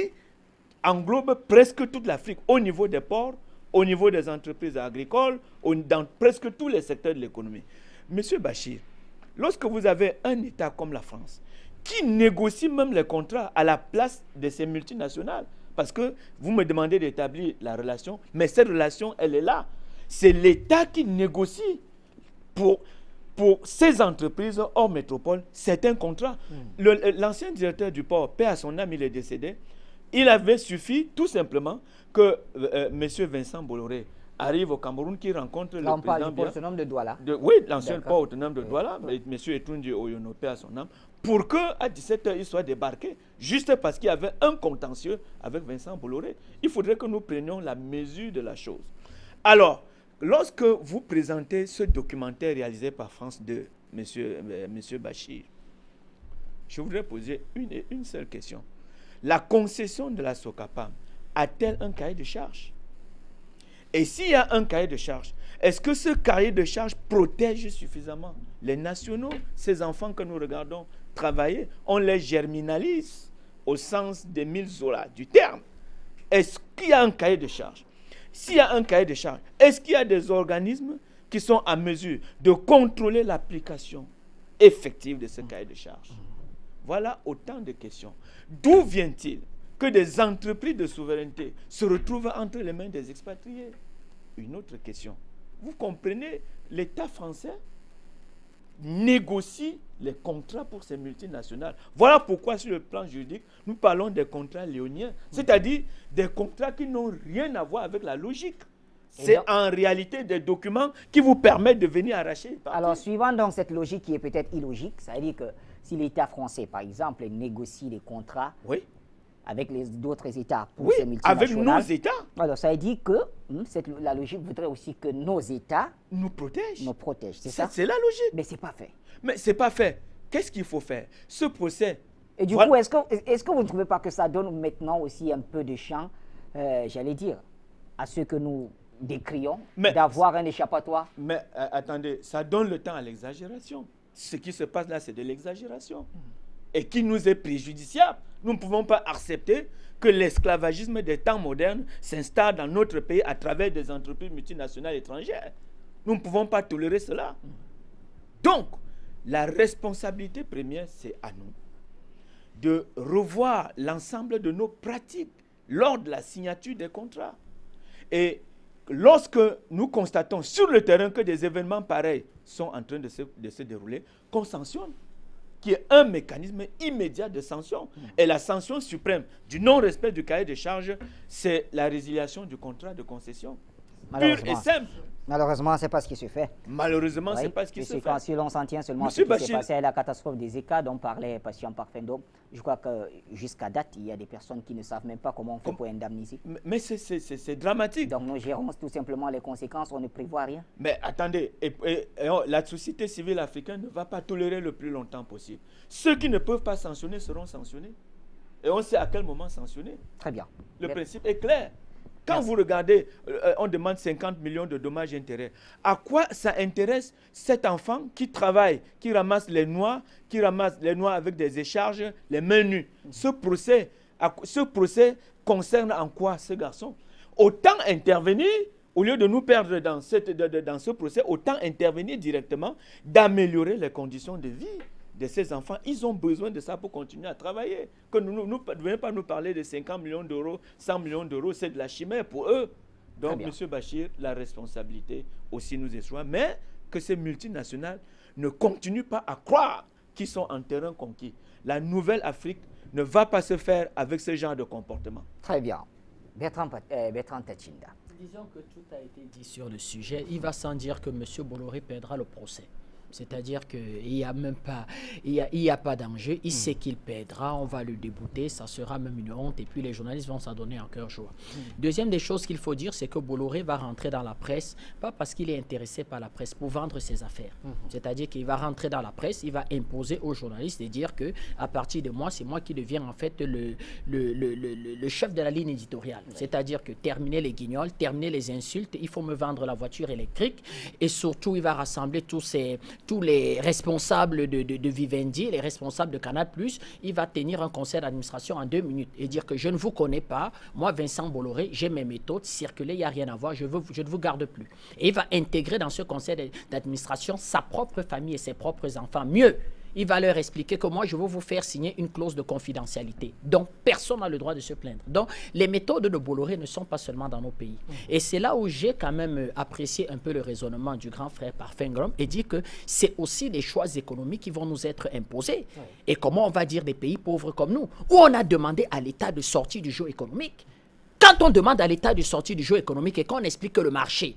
englobe presque toute l'Afrique, au niveau des ports, au niveau des entreprises agricoles, dans presque tous les secteurs de l'économie. Monsieur Bachir, lorsque vous avez un État comme la France, qui négocie même les contrats à la place de ces multinationales, parce que vous me demandez d'établir la relation, mais cette relation, elle est là. C'est l'État qui négocie pour ces entreprises hors métropole certains contrats. L'ancien directeur du port, paix à son âme, il est décédé. Il avait suffi tout simplement que M. Vincent Bolloré arrive au Cameroun, qui rencontre le président. Du port autonome de Douala. Oui, l'ancien port autonome de Douala, M. Etunji Oyono, paix à son âme, pour qu'à 17h, il soit débarqué, juste parce qu'il y avait un contentieux avec Vincent Bolloré. Il faudrait que nous prenions la mesure de la chose. Alors, lorsque vous présentez ce documentaire réalisé par France 2, M. Bachir, je voudrais poser une seule question. La concession de la SOCAPAM a-t-elle un cahier de charges? Et s'il y a un cahier de charges, est-ce que ce cahier de charges protège suffisamment les nationaux, ces enfants que nous regardons travailler? On les germinalise au sens des 1000 zola du terme. Est-ce qu'il y a un cahier de charges? S'il y a un cahier de charges, est-ce qu'il y a des organismes qui sont à mesure de contrôler l'application effective de ce cahier de charges? Voilà autant de questions. D'où vient-il que des entreprises de souveraineté se retrouvent entre les mains des expatriés? Une autre question. Vous comprenez, l'État français négocie les contrats pour ces multinationales. Voilà pourquoi sur le plan juridique, nous parlons des contrats léoniens, c'est-à-dire des contrats qui n'ont rien à voir avec la logique. C'est en réalité des documents qui vous permettent de venir arracher. Alors, suivant donc cette logique qui est peut-être illogique, ça veut dire que si l'État français, par exemple, négocie des contrats avec d'autres États pour ces multinationales, avec nos États. Alors, ça veut dire que la logique voudrait aussi que nos États nous protègent. C'est ça? C'est la logique. Mais ce n'est pas fait. Mais ce n'est pas fait. Qu'est-ce qu'il faut faire? Ce procès. Et du coup, est-ce que vous ne trouvez pas que ça donne maintenant aussi un peu de champ, j'allais dire, à ceux que nous décrions, d'avoir un échappatoire? Mais attendez, ça donne le temps à l'exagération. Ce qui se passe là, c'est de l'exagération. Et qui nous est préjudiciable. Nous ne pouvons pas accepter que l'esclavagisme des temps modernes s'installe dans notre pays à travers des entreprises multinationales étrangères. Nous ne pouvons pas tolérer cela. Donc, la responsabilité première, c'est à nous de revoir l'ensemble de nos pratiques lors de la signature des contrats. Et lorsque nous constatons sur le terrain que des événements pareils sont en train de se dérouler, qu'on sanctionne, qui est un mécanisme immédiat de sanction. Et la sanction suprême du non-respect du cahier de charges, c'est la résiliation du contrat de concession. Pure et simple. Malheureusement, ce n'est pas ce qui se fait. Malheureusement, ce n'est pas ce qui se fait. Si l'on s'en tient seulement à ce qui s'est passé à la catastrophe des ECA dont parlait Patient Parfendom, je crois que jusqu'à date, il y a des personnes qui ne savent même pas comment on fait pour indemniser. Mais c'est dramatique. Donc nous gérons tout simplement les conséquences, on ne prévoit rien. Mais attendez, la société civile africaine ne va pas tolérer le plus longtemps possible. Ceux qui ne peuvent pas sanctionner seront sanctionnés. Et on sait à quel moment sanctionner. Très bien. Le principe est clair. Quand vous regardez, on demande 50 millions de dommages et intérêts. À quoi ça intéresse cet enfant qui travaille, qui ramasse les noix, avec des écharges, les mains nues? Ce procès concerne en quoi ce garçon? Autant intervenir, au lieu de nous perdre dans ce procès, autant intervenir directement, d'améliorer les conditions de vie de ces enfants. Ils ont besoin de ça pour continuer à travailler. Que nous ne venez pas nous parler de 50 millions d'euros, 100 millions d'euros, c'est de la chimère pour eux. Donc, M. Bachir, la responsabilité aussi nous échoit, mais que ces multinationales ne continuent pas à croire qu'ils sont en terrain conquis. La nouvelle Afrique ne va pas se faire avec ce genre de comportement. Très bien. Bertrand Tachinda. Disons que tout a été dit sur le sujet. Il va sans dire que M. Bolloré perdra le procès. C'est-à-dire qu'il n'y a même pas, il y a pas d'enjeu. Il sait qu'il perdra, on va le débouter, ça sera même une honte. Et puis les journalistes vont s'en donner en cœur joie. Deuxième des choses qu'il faut dire, c'est que Bolloré va rentrer dans la presse, pas parce qu'il est intéressé par la presse, pour vendre ses affaires. C'est-à-dire qu'il va rentrer dans la presse, il va imposer aux journalistes de dire que à partir de moi, c'est moi qui deviens en fait le chef de la ligne éditoriale. C'est-à-dire que terminer les guignols, terminer les insultes, il faut me vendre la voiture électrique. Et surtout, il va rassembler tous les responsables de Vivendi, les responsables de Canal+, il va tenir un conseil d'administration en 2 minutes et dire que je ne vous connais pas, moi Vincent Bolloré, j'ai mes méthodes, circuler, il n'y a rien à voir, je ne vous garde plus. Et il va intégrer dans ce conseil d'administration sa propre famille et ses propres enfants. Mieux, il va leur expliquer que moi, je veux vous faire signer une clause de confidentialité. Donc, personne n'a le droit de se plaindre. Donc, les méthodes de Bolloré ne sont pas seulement dans nos pays. Et c'est là où j'ai quand même apprécié un peu le raisonnement du grand frère Parfengrom et dit que c'est aussi des choix économiques qui vont nous être imposés. Et comment on va dire des pays pauvres comme nous, où on a demandé à l'État de sortir du jeu économique. Quand on demande à l'État de sortir du jeu économique et qu'on explique que le marché,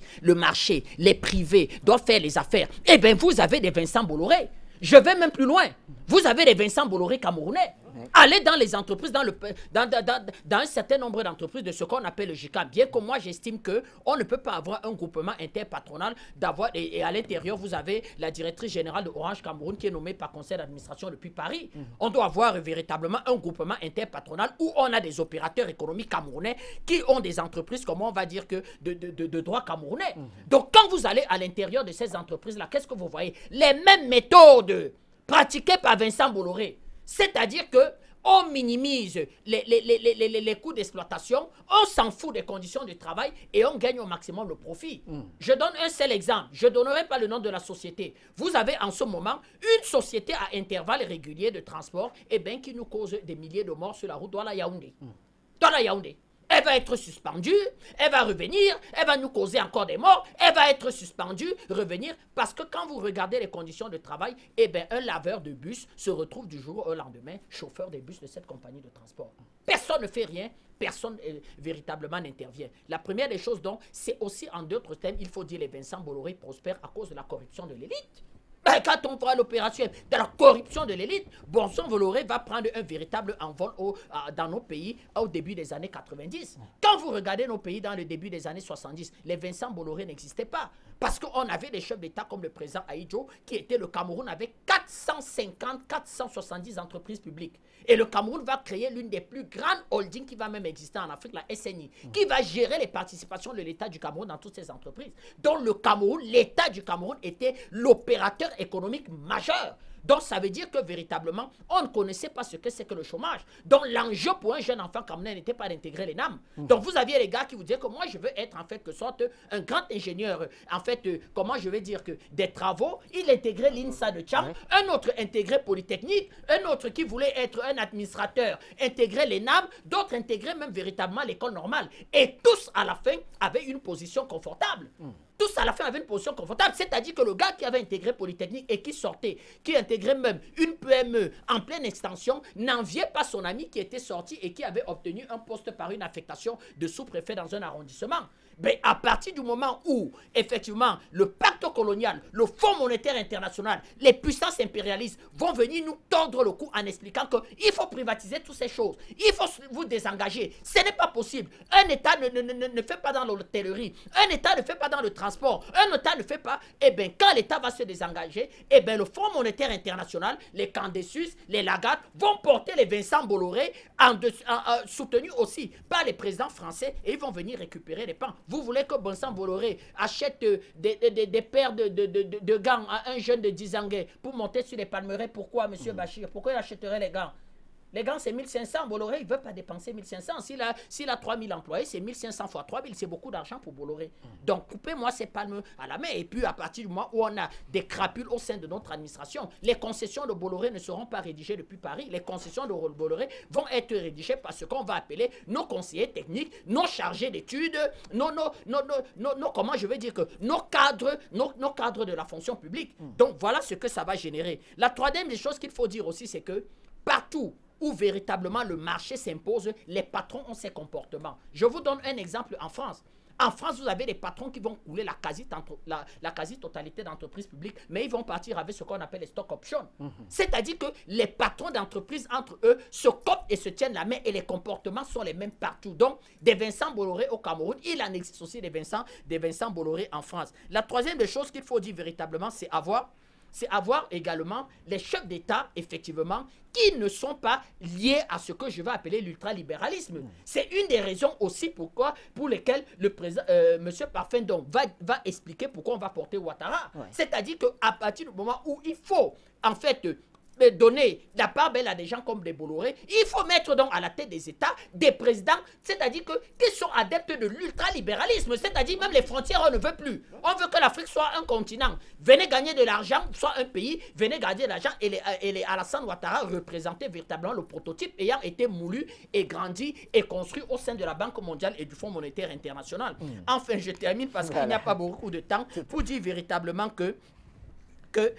les privés doivent faire les affaires, eh bien, vous avez des Vincent Bolloré. Je vais même plus loin. Vous avez des Vincent Bolloré camerounais. Allez dans les entreprises, dans un certain nombre d'entreprises de ce qu'on appelle le JICA. Bien que moi, j'estime qu'on ne peut pas avoir un groupement interpatronal et à l'intérieur, vous avez la directrice générale de Orange Cameroun qui est nommée par conseil d'administration depuis Paris. On doit avoir véritablement un groupement interpatronal où on a des opérateurs économiques camerounais qui ont des entreprises, comment on va dire, que de droit camerounais. Donc, quand vous allez à l'intérieur de ces entreprises-là, qu'est-ce que vous voyez? Les mêmes méthodes pratiquées par Vincent Bolloré. C'est-à-dire qu'on minimise les coûts d'exploitation, on s'en fout des conditions de travail et on gagne au maximum le profit. Je donne un seul exemple. Je ne donnerai pas le nom de la société. Vous avez en ce moment une société à intervalles réguliers de transport qui nous cause des milliers de morts sur la route Douala-Yaoundé. Elle va être suspendue, elle va revenir, elle va nous causer encore des morts, elle va être suspendue, revenir, parce que quand vous regardez les conditions de travail, eh bien, un laveur de bus se retrouve du jour au lendemain chauffeur des bus de cette compagnie de transport. Personne ne fait rien, personne véritablement n'intervient. La première des choses, donc, c'est aussi en d'autres termes, il faut dire les Vincent Bolloré prospèrent à cause de la corruption de l'élite. Quand on fera l'opération de la corruption de l'élite, Vincent Bolloré va prendre un véritable envol dans nos pays au début des années 90. Quand vous regardez nos pays dans le début des années 70, les Vincent Bolloré n'existaient pas. Parce qu'on avait des chefs d'État comme le président Ahidjo, qui était le Cameroun avec 450-470 entreprises publiques. Et le Cameroun va créer l'une des plus grandes holdings qui va même exister en Afrique, la SNI, qui va gérer les participations de l'État du Cameroun dans toutes ces entreprises. Donc le Cameroun, l'État du Cameroun était l'opérateur économique majeur. Donc, ça veut dire que véritablement, on ne connaissait pas ce que c'est que le chômage. Donc, l'enjeu pour un jeune enfant camerounais n'était pas d'intégrer l'ENAM. Donc, vous aviez les gars qui vous disaient que moi, je veux être en fait que sorte un grand ingénieur. En fait, comment je vais dire que des travaux, il intégrait l'INSA de Tcham, un autre intégrait Polytechnique, un autre qui voulait être un administrateur intégrait l'ENAM, d'autres intégraient même véritablement l'école normale. Et tous, à la fin, avaient une position confortable. Tous à la fin avaient une position confortable, c'est-à-dire que le gars qui avait intégré Polytechnique et qui sortait, qui intégrait même une PME en pleine extension, n'enviait pas son ami qui était sorti et qui avait obtenu un poste par une affectation de sous-préfet dans un arrondissement. Mais à partir du moment où, effectivement, le pacte colonial, le Fonds monétaire international, les puissances impérialistes vont venir nous tordre le cou en expliquant qu'il faut privatiser toutes ces choses, il faut vous désengager. Ce n'est pas possible. Un État ne fait pas dans l'hôtellerie, un État ne fait pas dans le transport, un État ne fait pas. Eh bien, quand l'État va se désengager, eh bien, le Fonds monétaire international, les Candesus, les Lagarde vont porter les Vincent Bolloré soutenus aussi par les présidents français et ils vont venir récupérer les pans. Vous voulez que Vincent Bolloré achète des paires de gants à un jeune de 10 ans pour monter sur les palmeraies? Pourquoi, M. Bachir? Pourquoi il achèterait les gants? Les gants, c'est 1500. Bolloré, il ne veut pas dépenser 1500. S'il a 3000 employés, c'est 1500 fois 3000. C'est beaucoup d'argent pour Bolloré. Donc, coupez-moi ces palmes à la main. Et puis, à partir du moment où on a des crapules au sein de notre administration, les concessions de Bolloré ne seront pas rédigées depuis Paris. Les concessions de Bolloré vont être rédigées par ce qu'on va appeler nos conseillers techniques, nos chargés d'études, comment je vais dire que nos cadres de la fonction publique. Donc, voilà ce que ça va générer. La troisième des choses qu'il faut dire aussi, c'est que partout où véritablement le marché s'impose, les patrons ont ces comportements. Je vous donne un exemple en France. En France, vous avez des patrons qui vont couler la quasi-totalité d'entreprises publiques, mais ils vont partir avec ce qu'on appelle les stock options. C'est-à-dire que les patrons d'entreprises, entre eux, se copent et se tiennent la main et les comportements sont les mêmes partout. Donc, des Vincent Bolloré au Cameroun, il en existe aussi des Vincent Bolloré en France. La troisième des choses qu'il faut dire véritablement, c'est avoir également les chefs d'État, effectivement, qui ne sont pas liés à ce que je vais appeler l'ultralibéralisme. C'est une des raisons aussi pour lesquelles le président, M. Parfin donc, va expliquer pourquoi on va porter Ouattara. C'est-à-dire qu'à partir du moment où il faut, en fait, donner la part belle à des gens comme des Bolloré, il faut mettre donc à la tête des États des présidents, c'est-à-dire qu'ils sont adeptes de l'ultralibéralisme, c'est-à-dire même les frontières, on ne veut plus. On veut que l'Afrique soit un continent. Venez gagner de l'argent, soit un pays, venez gagner de l'argent et les Alassane Ouattara représentaient véritablement le prototype ayant été moulu et grandi et construit au sein de la Banque mondiale et du Fonds monétaire international. Enfin, je termine parce qu'il n'y a pas beaucoup de temps pour dire véritablement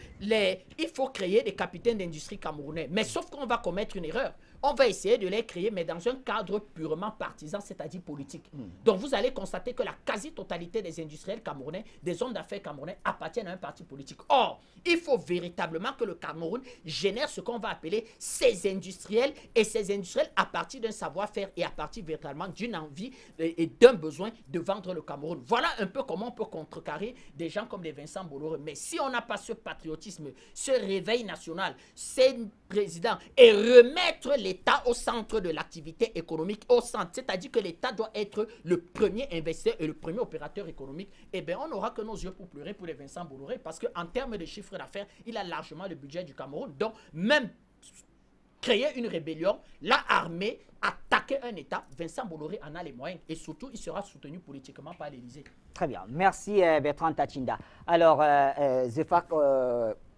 il faut créer des capitaines d'industrie camerounais. Mais sauf qu'on va commettre une erreur. On va essayer de les créer, mais dans un cadre purement partisan, c'est-à-dire politique. Donc, vous allez constater que la quasi-totalité des industriels camerounais, des hommes d'affaires camerounais, appartiennent à un parti politique. Or, il faut véritablement que le Cameroun génère ce qu'on va appeler ses industriels, et ces industriels à partir d'un savoir-faire et à partir véritablement d'une envie et d'un besoin de vendre le Cameroun. Voilà un peu comment on peut contrecarrer des gens comme les Vincent Bolloré. Mais si on n'a pas ce patriotisme, ce réveil national, ces présidents, et remettre l'État au centre de l'activité économique, au centre, c'est-à-dire que l'État doit être le premier investisseur et le premier opérateur économique, eh bien, on n'aura que nos yeux pour pleurer pour les Vincent Bolloré, parce qu'en termes de chiffre d'affaires, il a largement le budget du Cameroun. Donc, même créer une rébellion, l'armée, attaquer un État, Vincent Bolloré en a les moyens. Et surtout, il sera soutenu politiquement par l'Élysée. Très bien. Merci Bertrand Tachinda. Alors, Zefak,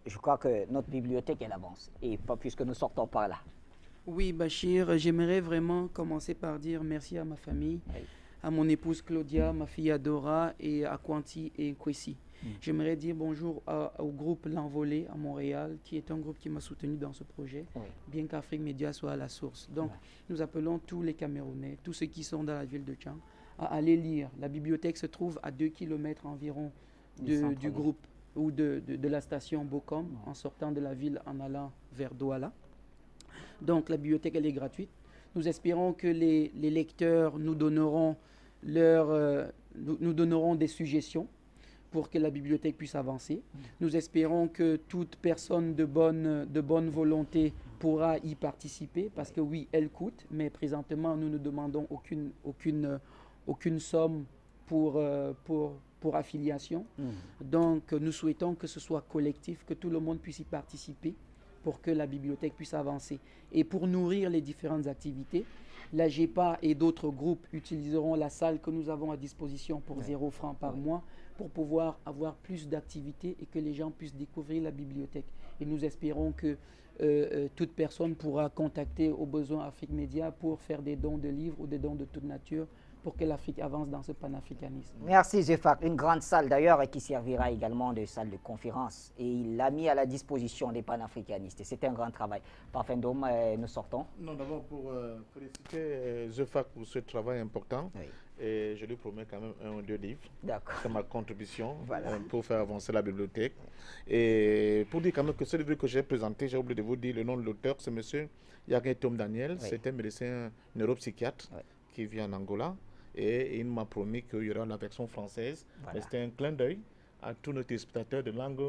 je crois que notre bibliothèque, elle avance. Et pas puisque nous sortons par là. Oui, Bachir, j'aimerais vraiment commencer par dire merci à ma famille, à mon épouse Claudia, ma fille Adora et à Kwanti et Kwesi. J'aimerais dire bonjour au groupe L'Envolée à Montréal, qui est un groupe qui m'a soutenu dans ce projet, bien qu'Afrique Média soit à la source. Donc, nous appelons tous les Camerounais, tous ceux qui sont dans la ville de Tchang, à aller lire. La bibliothèque se trouve à 2 km environ du groupe ou de la station Bokom, en sortant de la ville en allant vers Douala. Donc, la bibliothèque, elle est gratuite. Nous espérons que les lecteurs nous donneront des suggestions pour que la bibliothèque puisse avancer. Nous espérons que toute personne de bonne volonté pourra y participer, parce que oui, elle coûte, mais présentement, nous ne demandons aucune somme pour affiliation. Donc, nous souhaitons que ce soit collectif, que tout le monde puisse y participer pour que la bibliothèque puisse avancer. Et pour nourrir les différentes activités, la GEPA et d'autres groupes utiliseront la salle que nous avons à disposition pour 0 francs par mois pour pouvoir avoir plus d'activités et que les gens puissent découvrir la bibliothèque. Et nous espérons que toute personne pourra contacter au besoin Afrique Média pour faire des dons de livres ou des dons de toute nature pour que l'Afrique avance dans ce panafricanisme. Merci Zefak. Une grande salle d'ailleurs qui servira également de salle de conférence. Et il l'a mis à la disposition des panafricanistes. C'est un grand travail. Parfait Dôme, nous sortons. Non, d'abord pour féliciter Zefak pour ce travail important. Oui. Et je lui promets quand même 1 ou 2 livres. D'accord. C'est ma contribution pour faire avancer la bibliothèque. Et pour dire quand même que ce livre que j'ai présenté, j'ai oublié de vous dire le nom de l'auteur, c'est M. Yaguin Tom Daniel. C'est un médecin neuropsychiatre qui vit en Angola. Et il m'a promis qu'il y aura la version française. C'était un clin d'œil à tous nos téléspectateurs de langue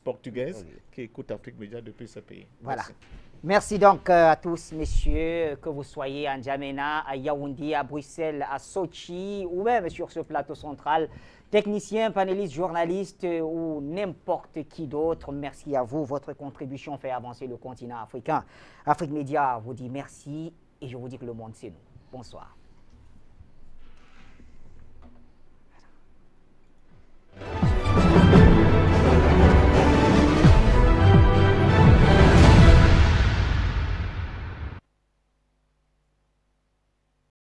portugaise qui écoutent Afrique Média depuis ce pays. Voilà. Merci donc à tous, messieurs, que vous soyez à N'Djamena, à Yaoundé, à Bruxelles, à Sochi ou même sur ce plateau central. Techniciens, panélistes, journalistes ou n'importe qui d'autre, merci à vous. Votre contribution fait avancer le continent africain. Afrique Média vous dit merci et je vous dis que le monde c'est nous. Bonsoir.